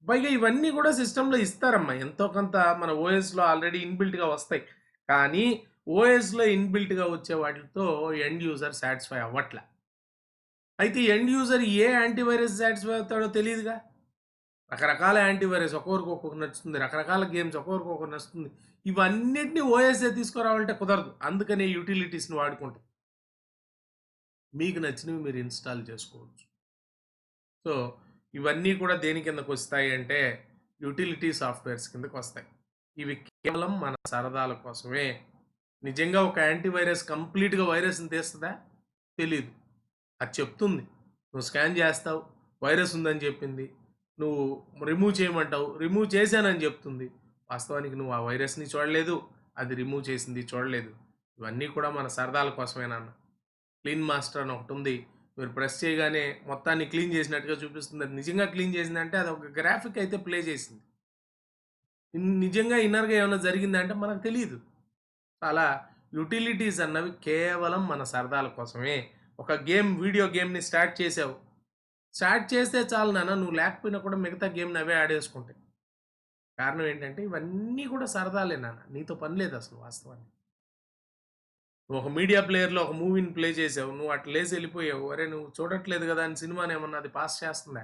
పైగా ఇవన్నీ కూడా సిస్టంలో ఇస్తారమ్మా, ఎంతో కొంత మన ఓఎస్లో ఆల్రెడీ ఇన్బిల్ట్గా వస్తాయి. కానీ ఓఎస్లో ఇన్బిల్ట్గా వచ్చే వాటితో ఎండ్ యూజర్ సాటిస్ఫై అవ్వట్లే. అయితే ఎండ్ యూజర్ ఏ యాంటీవైరస్ సాటిస్ఫై అవుతాడో తెలియదుగా. రకరకాల యాంటీవైరస్ ఒక్కొక్కరికి ఒక్కొక్కరు నచ్చుతుంది, రకరకాల గేమ్స్ ఒక్కొక్కరికి ఒక్కొక్కరు నచ్చుతుంది. ఇవన్నిటిని ఓఎస్ఏ తీసుకురావాలంటే కుదరదు, అందుకనే యూటిలిటీస్ని వాడుకుంటాం. మీకు నచ్చినవి మీరు ఇన్స్టాల్ చేసుకోవచ్చు. సో ఇవన్నీ కూడా దేని కిందకు వస్తాయి అంటే యూటిలిటీ సాఫ్ట్వేర్స్ కిందకు వస్తాయి. ఇవి కేవలం మన సరదాల కోసమే. నిజంగా ఒక యాంటీవైరస్ కంప్లీట్గా వైరస్ని తీస్తుందా? తెలీదు. అది చెప్తుంది, నువ్వు స్కాన్ చేస్తావు, వైరస్ ఉందని చెప్పింది, నువ్వు రిమూవ్ చేయమంటావు, రిమూవ్ చేశానని చెప్తుంది. వాస్తవానికి నువ్వు ఆ వైరస్ని చూడలేదు, అది రిమూవ్ చేసింది చూడలేదు. ఇవన్నీ కూడా మన సరదాల కోసమేనా? క్లీన్ మాస్టర్ అని ఒకటి ఉంది, మీరు ప్రెస్ చేయగానే మొత్తాన్ని క్లీన్ చేసినట్టుగా చూపిస్తుంది. అది నిజంగా క్లీన్ చేసిందంటే అది ఒక గ్రాఫిక్ అయితే ప్లే చేసింది, నిజంగా ఇన్నర్గా ఏమైనా జరిగిందంటే మనకు తెలియదు. అలా యూటిలిటీస్ అన్నవి కేవలం మన సరదాల కోసమే. ఒక వీడియో గేమ్ని స్టార్ట్ చేసావు, స్టార్ట్ చేస్తే చాలు నాన్న, నువ్వు లేకపోయినా కూడా మిగతా గేమ్ని అవే ఆడేసుకుంటాయి. కారణం ఏంటంటే ఇవన్నీ కూడా సరదాలే నాన్న, నీతో పని లేదు అసలు. వాస్తవానికి నువ్వు ఒక మీడియా ప్లేయర్లో ఒక మూవీని ప్లే చేసావు, నువ్వు అట్లా లేసి వెళ్ళిపోయావు, అరే నువ్వు చూడట్లేదు కదా అని సినిమాని ఏమన్నా అది పాస్ చేస్తుందా?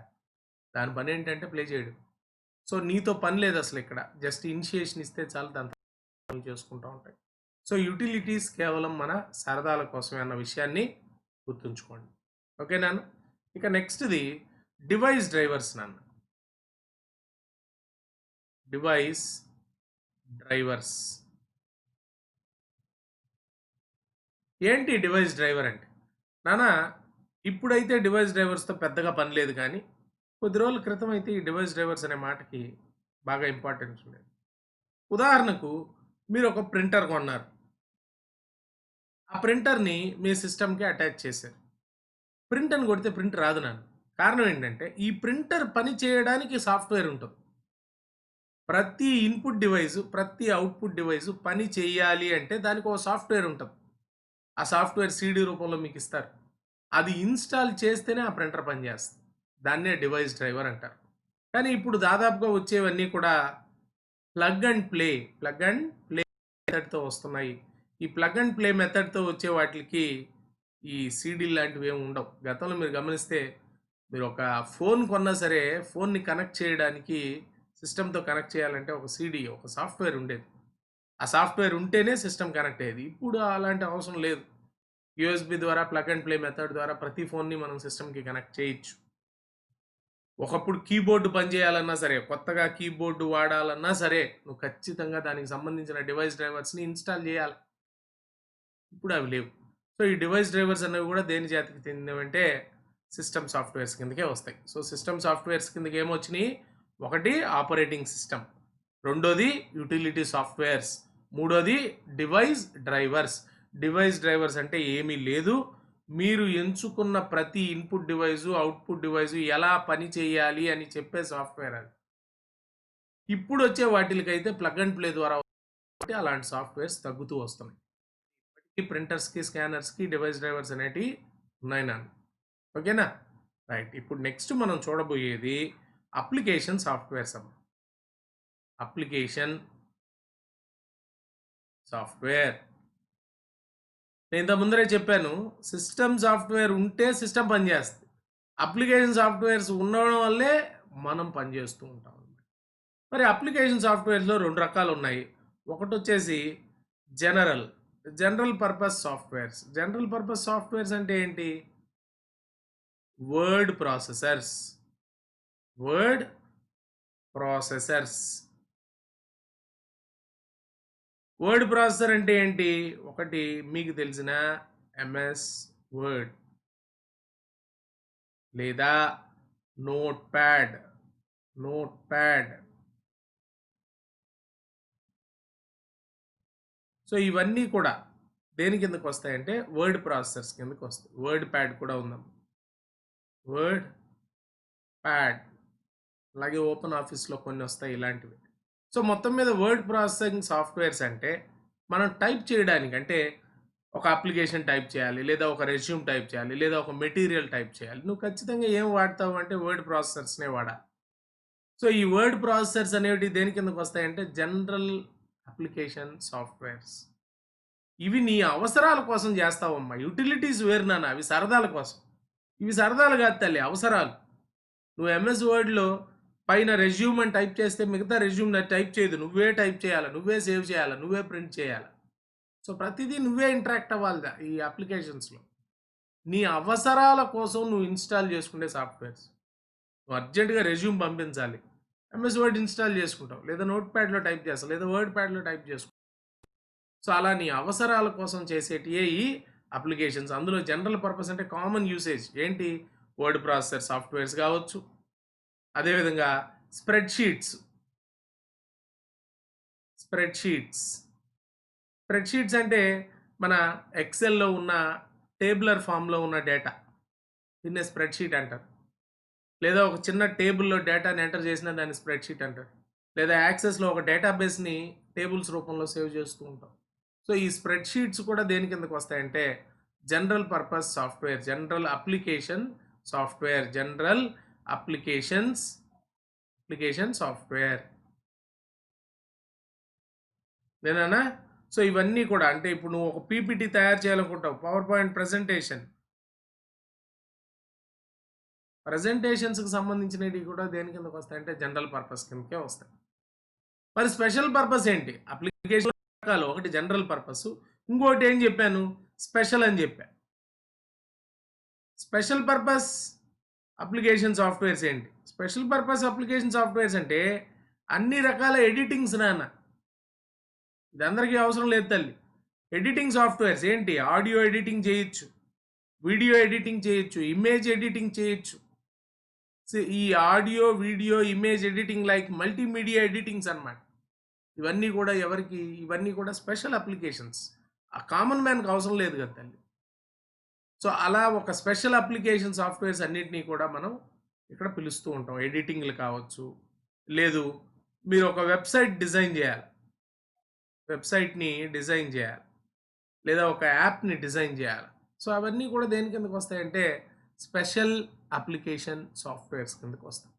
దాని పని ఏంటంటే ప్లే చేయడం. సో నీతో పని లేదు అసలు, ఇక్కడ జస్ట్ ఇనిషియేషన్ ఇస్తే చాలు, దాంతో చేసుకుంటూ ఉంటాయి. సో యూటిలిటీస్ కేవలం మన సరదాల కోసమే అన్న విషయాన్ని గుర్తుంచుకోండి. ఓకే నాన్న. ఇక నెక్స్ట్ది డివైస్ డ్రైవర్స్ నాన్న. డివైస్ డ్రైవర్స్ ఏంటి? డివైస్ డ్రైవర్ అంటే నాన్న, ఇప్పుడైతే డివైస్ డ్రైవర్స్తో పెద్దగా పని లేదు, కానీ కొద్ది రోజుల క్రితం అయితే ఈ డివైస్ డ్రైవర్స్ అనే మాటకి బాగా ఇంపార్టెన్స్ ఉండేది. ఉదాహరణకు మీరు ఒక ప్రింటర్ కొన్నారు, ఆ ప్రింటర్ని మీ సిస్టమ్కి అటాచ్ చేశారు. ప్రింట్ అని కొడితే ప్రింట్ రాదు నాన్న. కారణం ఏంటంటే ఈ ప్రింటర్ పని చేయడానికి సాఫ్ట్వేర్ ఉంటుంది. ప్రతి ఇన్పుట్ డివైసు, ప్రతి అవుట్పుట్ డివైసు పని చేయాలి అంటే దానికి ఒక సాఫ్ట్వేర్ ఉంటుంది. ఆ సాఫ్ట్వేర్ సీడీ రూపంలో మీకు ఇస్తారు, అది ఇన్స్టాల్ చేస్తేనే ఆ ప్రింటర్ పనిచేస్తుంది. దాన్నే డివైస్ డ్రైవర్ అంటారు. కానీ ఇప్పుడు దాదాపుగా వచ్చేవన్నీ కూడా ప్లగ్ అండ్ ప్లే మెథడ్తో వస్తున్నాయి. ఈ ప్లగ్ అండ్ ప్లే మెథడ్తో వచ్చే వాటికి ఈ సీడీ లాంటివి ఏమి ఉండవు. గతంలో మీరు గమనిస్తే, మీరు ఒక ఫోన్ కొన్నా సరే ఫోన్ని కనెక్ట్ చేయడానికి, సిస్టమ్తో కనెక్ట్ చేయాలంటే ఒక సీడీ, ఒక సాఫ్ట్వేర్ ఉండేది. ఆ సాఫ్ట్వేర్ ఉంటేనే సిస్టమ్ కనెక్ట్ అయ్యేది. ఇప్పుడు అలాంటి అవసరం లేదు. యూఎస్బి ద్వారా, ప్లగ్ అండ్ ప్లే మెథడ్ ద్వారా ప్రతి ఫోన్ని మనం సిస్టమ్కి కనెక్ట్ చేయొచ్చు. ఒకప్పుడు కీబోర్డు పనిచేయాలన్నా సరే, కొత్తగా కీబోర్డు వాడాలన్నా సరే, నువ్వు ఖచ్చితంగా దానికి సంబంధించిన డివైస్ డ్రైవర్స్ని ఇన్స్టాల్ చేయాలి. ఇప్పుడు అవి లేవు. సో ఈ డివైస్ డ్రైవర్స్ అనేవి కూడా దేని జాతికి చెందినవంటే సిస్టమ్ సాఫ్ట్వేర్స్ కిందకే వస్తాయి. సో సిస్టమ్ సాఫ్ట్వేర్స్ కిందకి ఏమొచ్చినాయి? ఒకటి ఆపరేటింగ్ సిస్టమ్, రెండోది యూటిలిటీ సాఫ్ట్వేర్స్, మూడోది డివైస్ డ్రైవర్స్. డివైస్ డ్రైవర్స్ అంటే ఏమీ లేదు. మీరు ఎంచుకున్న ప్రతి ఇన్పుట్ డివైజు, అవుట్పుట్ డివైజు ఎలా పని చేయాలి అని చెప్పే సాఫ్ట్వేర్ అది. ఇప్పుడు వచ్చే వాటికైతే ప్లగ్ అండ్ ప్లే ద్వారా కాబట్టి అలాంటి సాఫ్ట్వేర్స్ తగ్గుతూ వస్తున్నాయి. ఇప్పటికీ ప్రింటర్స్కి, స్కానర్స్కి డివైస్ డ్రైవర్స్ అనేటివి ఉన్నాయి నాన్న. ఓకేనా? రైట్. ఇప్పుడు నెక్స్ట్ మనం చూడబోయేది అప్లికేషన్ సాఫ్ట్వేర్స్ అమ్మ. Application software. నేను ఇంత ముందరే చెప్పాను, సిస్టమ్ సాఫ్ట్వేర్ ఉంటే సిస్టమ్ పనిచేస్తుంది. అప్లికేషన్ సాఫ్ట్వేర్స్ ఉండడం వల్లే మనం పనిచేస్తూ ఉంటాం. మరి అప్లికేషన్ సాఫ్ట్వేర్స్లో 2 రకాలు ఉన్నాయి. ఒకటి వచ్చేసి general purpose softwares. General purpose softwares అంటే ఏంటి? Word processors. Word processors. Word processor అంటే ఏంటి? ఒకటి మీకు తెలిసిన ఎంఎస్ వర్డ్ లేదా నోట్ ప్యాడ్. సో ఇవన్నీ కూడా దేని కిందకు వస్తాయంటే వర్డ్ ప్రాసెసర్స్ కిందకు వస్తాయి. వర్డ్ ప్యాడ్ కూడా ఉందాం. వర్డ్ ప్యాడ్, అలాగే ఓపెన్ ఆఫీస్లో కొన్ని వస్తాయి ఇలాంటివి. సో మొత్తం మీద వర్డ్ ప్రాసెసింగ్ సాఫ్ట్వేర్స్ అంటే మనం టైప్ చేయడానికి, అంటే ఒక అప్లికేషన్ టైప్ చేయాలి, లేదా ఒక రెజ్యూమ్ టైప్ చేయాలి, లేదా ఒక మెటీరియల్ టైప్ చేయాలి, నువ్వు ఖచ్చితంగా ఏం వాడతావు అంటే వర్డ్ ప్రాసెసర్స్నే వాడాలి. సో ఈ వర్డ్ ప్రాసెసర్స్ అనేవి దేని కిందకు వస్తాయంటే జనరల్ అప్లికేషన్ సాఫ్ట్వేర్స్. ఇవి నీ అవసరాల కోసం చేస్తావమ్మా. యూటిలిటీస్ వేరు నాన్న, అవి సరదాల కోసం. ఇవి సరదాలు కాదు తల్లి, అవసరాలు. నువ్వు ఎంఎస్ వర్డ్లో పైన రెజ్యూమ్ అని టైప్ చేస్తే మిగతా రెజ్యూమ్ టైప్ చేయదు, నువ్వే టైప్ చేయాలి, నువ్వే సేవ్ చేయాలి, నువ్వే ప్రింట్ చేయాలి. సో ప్రతిదీ నువ్వే ఇంటరాక్ట్ అవ్వాలి ఈ అప్లికేషన్స్లో. నీ అవసరాల కోసం నువ్వు ఇన్స్టాల్ చేసుకునే సాఫ్ట్వేర్స్. నువ్వు అర్జెంటుగా రెజ్యూమ్ పంపించాలి, ఎంఎస్ వర్డ్ ఇన్స్టాల్ చేసుకుంటావు, లేదా నోట్ ప్యాడ్లో టైప్ చేస్తావు, లేదా వర్డ్ ప్యాడ్లో టైప్ చేసుకుంటావు. సో అలా నీ అవసరాల కోసం చేసేటియే ఈ అప్లికేషన్స్. అందులో జనరల్ పర్పస్ అంటే కామన్ యూసేజ్ ఏంటి? వర్డ్ ప్రాసెసర్ సాఫ్ట్వేర్స్ కావచ్చు, అదేవిధంగా స్ప్రెడ్షీట్స్ అంటే మన ఎక్సెల్లో ఉన్న టేబులర్ ఫామ్లో ఉన్న డేటా, దీన్నే స్ప్రెడ్షీట్ అంటారు. లేదా ఒక చిన్న టేబుల్లో డేటాని ఎంటర్ చేసిన దాన్ని స్ప్రెడ్షీట్ అంటారు. లేదా యాక్సెస్లో ఒక డేటాబేస్ని టేబుల్స్ రూపంలో సేవ్ చేస్తూ ఉంటాం. సో ఈ స్ప్రెడ్షీట్స్ కూడా దేని కిందకు వస్తాయంటే general purpose software, general application software. నేనా? సో ఇవన్నీ కూడా అంటే ఇప్పుడు నువ్వు ఒక పీపీటీ తయారు చేయాలనుకుంటావు, పవర్ పాయింట్ ప్రజెంటేషన్స్కి సంబంధించినవి కూడా దేని కిందకు వస్తాయంటే జనరల్ పర్పస్ కిందకే వస్తాయి. మరి స్పెషల్ పర్పస్ ఏంటి? అప్లికేషన్ రకాలు, ఒకటి జనరల్ పర్పస్, ఇంకోటి ఏం చెప్పాను? స్పెషల్ అని చెప్పాను. స్పెషల్ పర్పస్ అప్లికేషన్ సాఫ్ట్వేర్స్ ఏంటి? స్పెషల్ పర్పస్ అప్లికేషన్ సాఫ్ట్వేర్స్ అంటే అన్ని రకాల ఎడిటింగ్స్ నాన్న. ఇది అందరికీ అవసరం లేదు తల్లి. ఎడిటింగ్ సాఫ్ట్వేర్స్ ఏంటి? ఆడియో ఎడిటింగ్ చేయొచ్చు, వీడియో ఎడిటింగ్ చేయొచ్చు, ఇమేజ్ ఎడిటింగ్ చేయొచ్చు. ఈ audio, video, image editing like multimedia editings అన్నమాట. ఇవన్నీ కూడా స్పెషల్ అప్లికేషన్స్. ఆ కామన్ మ్యాన్కి అవసరం లేదు కదా తల్లి. సో అలా ఒక స్పెషల్ అప్లికేషన్ సాఫ్ట్వేర్స్ అన్నిటినీ కూడా మనం ఇక్కడ పిలుస్తూ ఉంటాం. ఎడిటింగ్లు కావచ్చు, లేదు మీరు ఒక వెబ్సైట్ని డిజైన్ చేయాలి, లేదా ఒక యాప్ని డిజైన్ చేయాలి. సో అవన్నీ కూడా దేని కిందకు వస్తాయంటే స్పెషల్ అప్లికేషన్ సాఫ్ట్వేర్స్ కిందకు వస్తాయి.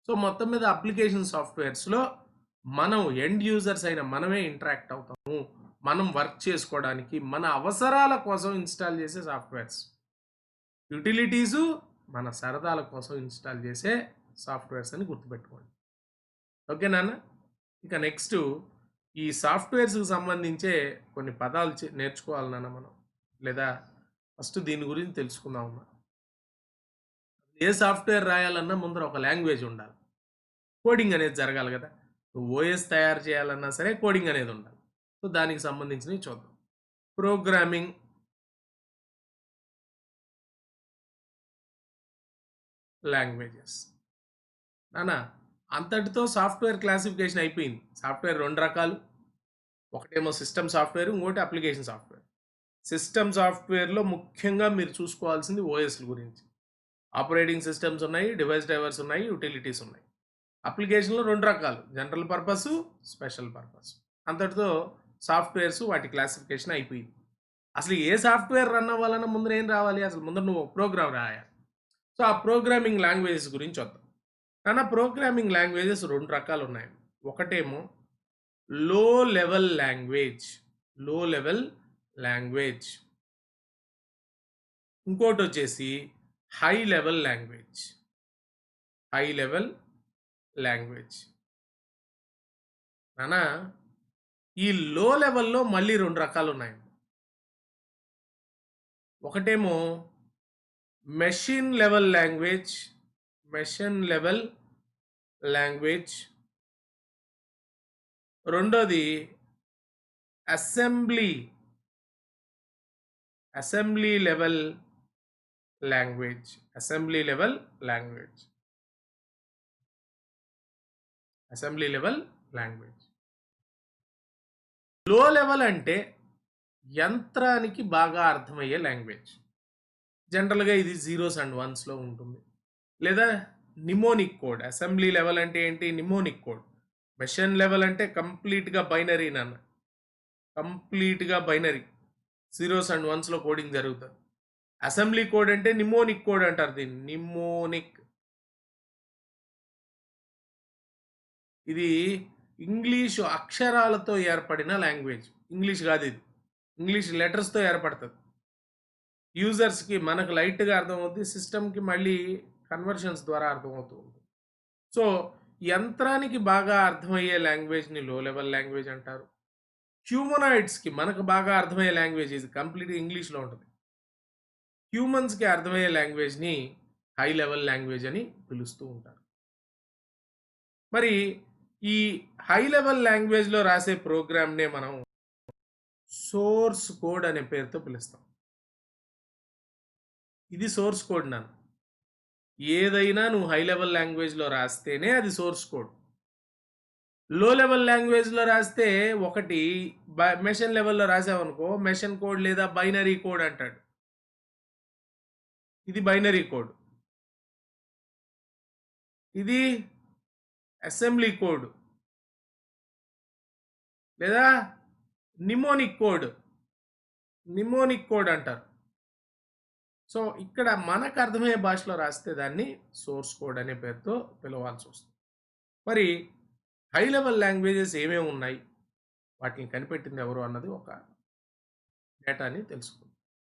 సో మొత్తం మీద అప్లికేషన్ సాఫ్ట్వేర్స్లో మనం ఎండ్ యూజర్స్ అయిన మనమే ఇంటరాక్ట్ అవుతాము. మనం వర్క్ చేసుకోవడానికి మన అవసరాల కోసం ఇన్స్టాల్ చేసే సాఫ్ట్వేర్స్. యూటిలిటీసు మన సరదాల కోసం ఇన్స్టాల్ చేసే సాఫ్ట్వేర్స్ అని గుర్తుపెట్టుకోండి. ఓకే నాన్న? ఇక నెక్స్ట్ ఈ సాఫ్ట్వేర్స్కి సంబంధించే కొన్ని పదాలు నేర్చుకోవాలి నాన్న మనం, లేదా ఫస్ట్ దీని గురించి తెలుసుకుందామన్నా. ఏ సాఫ్ట్వేర్ రాయాలన్నా ముందర ఒక లాంగ్వేజ్ ఉండాలి, కోడింగ్ అనేది జరగాలి కదా. ఓఎస్ తయారు చేయాలన్నా సరే కోడింగ్ అనేది ఉండాలి. సో దానికి సంబంధించినవి చూద్దాం. ప్రోగ్రామింగ్ లాంగ్వేజెస్ నానా, అంతటితో సాఫ్ట్వేర్ క్లాసిఫికేషన్ అయిపోయింది. సాఫ్ట్వేర్ 2 రకాలు, ఒకటేమో సిస్టమ్ సాఫ్ట్వేర్, ఇంకోటి అప్లికేషన్ సాఫ్ట్వేర్. సిస్టమ్ సాఫ్ట్వేర్లో ముఖ్యంగా మీరు చూసుకోవాల్సింది ఓఎస్ల గురించి. ఆపరేటింగ్ సిస్టమ్స్ ఉన్నాయి, డివైస్ డ్రైవర్స్ ఉన్నాయి, యుటిలిటీస్ ఉన్నాయి. అప్లికేషన్‌లో 2 రకాలు. General purpose, special purpose. అంతటితో సాఫ్ట్‌వేర్స్ వాటి క్లాసిఫికేషన్ అయిపోయింది. అసలు ఏ సాఫ్ట్‌వేర్ రన్ అవ్వాలన్నా ముందర ఏం రావాలి? అసలు ముందర నువ్వు ప్రోగ్రామ్ రాయాలి. సో, ఆ ప్రోగ్రామింగ్ లాంగ్వేజెస్ గురించి వద్దాం. ప్రోగ్రామింగ్ లాంగ్వేజెస్ 2 రకాలున్నాయి. ఒకటేమో low level language. Low level language. ఇంకోటొచ్చేసి high level language. High level language. నానా ఈ లో లెవెల్‌లో మళ్ళీ 2 రకాలున్నాయి. ఒకటేమో machine level language. Machine level language. రెండోది assembly. Assembly level language. Assembly level language. Assembly level language. Low level అంటే యంత్రానికి బాగా అర్థమయ్యే లాంగ్వేజ్. జనరల్‌గా ఇది జీరోస్ అండ్ వన్స్‌లో ఉంటుంది. లేదా నిమోనిక్ కోడ్. అసెంబ్లీ లెవెల్ అంటే ఏంటి? Mnemonic code. మెషిన్ లెవెల్ అంటే కంప్లీట్‌గా బైనరీ నాన్న. కంప్లీట్‌గా బైనరీ. జీరోస్ అండ్ వన్స్‌లో కోడింగ్ జరుగుతది. అసెంబ్లీ కోడ్ అంటే నిమోనిక్ కోడ్ అంటారు దీన్ని. నిమోనిక్. ఇది ఇంగ్లీషు అక్షరాలతో ఏర్పడిన లాంగ్వేజ్. ఇంగ్లీష్ కాదిది. ఇంగ్లీష్ లెటర్స్‌తో ఏర్పడతది. యూజర్స్‌కి మనకు లైట్‌గా అర్థమవుద్ది. సిస్టమ్‌కి మళ్ళీ కన్వర్షన్స్ ద్వారా అర్థమవుతూ ఉంటుంది. సో, యంత్రానికి బాగా అర్థమయ్యే లాంగ్వేజ్‌ని లో లెవెల్ లాంగ్వేజ్ అంటారు. హ్యూమనాయిడ్స్‌కి మనకు బాగా అర్థమయ్యే లాంగ్వేజ్ ఇది కంప్లీట్‌గా ఇంగ్లీష్‌లో ఉంటది. హ్యూమన్స్‌కి అర్థమయ్యే లాంగ్వేజ్‌ని హై లెవెల్ లాంగ్వేజ్ అని పిలుస్తూ ఉంటారు. మరి ఈ హై లెవెల్ లాంగ్వేజ్‌లో రాసే ప్రోగ్రామ్‌నే మనం సోర్స్ కోడ్ అనే పేరుతో పిలుస్తాం. ఇది సోర్స్ కోడ్ నాన్న. ఏదైనా నువ్వు హై లెవెల్ లాంగ్వేజ్‌లో రాస్తేనే అది సోర్స్ కోడ్. లో లెవెల్ లాంగ్వేజ్‌లో రాస్తే ఒకటి మెషిన్ లెవెల్‌లో రాసావనుకో మెషిన్ కోడ్ లేదా బైనరీ కోడ్ అంటాడు. ఇది బైనరీ కోడ్. ఇది అసెంబ్లీ కోడ్. లేదా నిమోనిక్ కోడ్. నిమోనిక్ కోడ్ అంటారు. సో, ఇక్కడ మనకు అర్థమయ్యే భాషలో రాస్తే దాన్ని సోర్స్ కోడ్ అనే పేరుతో పిలవాల్సొస్తుంది. మరి హై లెవెల్ లాంగ్వేజెస్ ఏమేమి ఉన్నాయి? వాటిని కనిపెట్టింది ఎవరు అన్నది ఒక డేటాని తెలుసుకుందాం.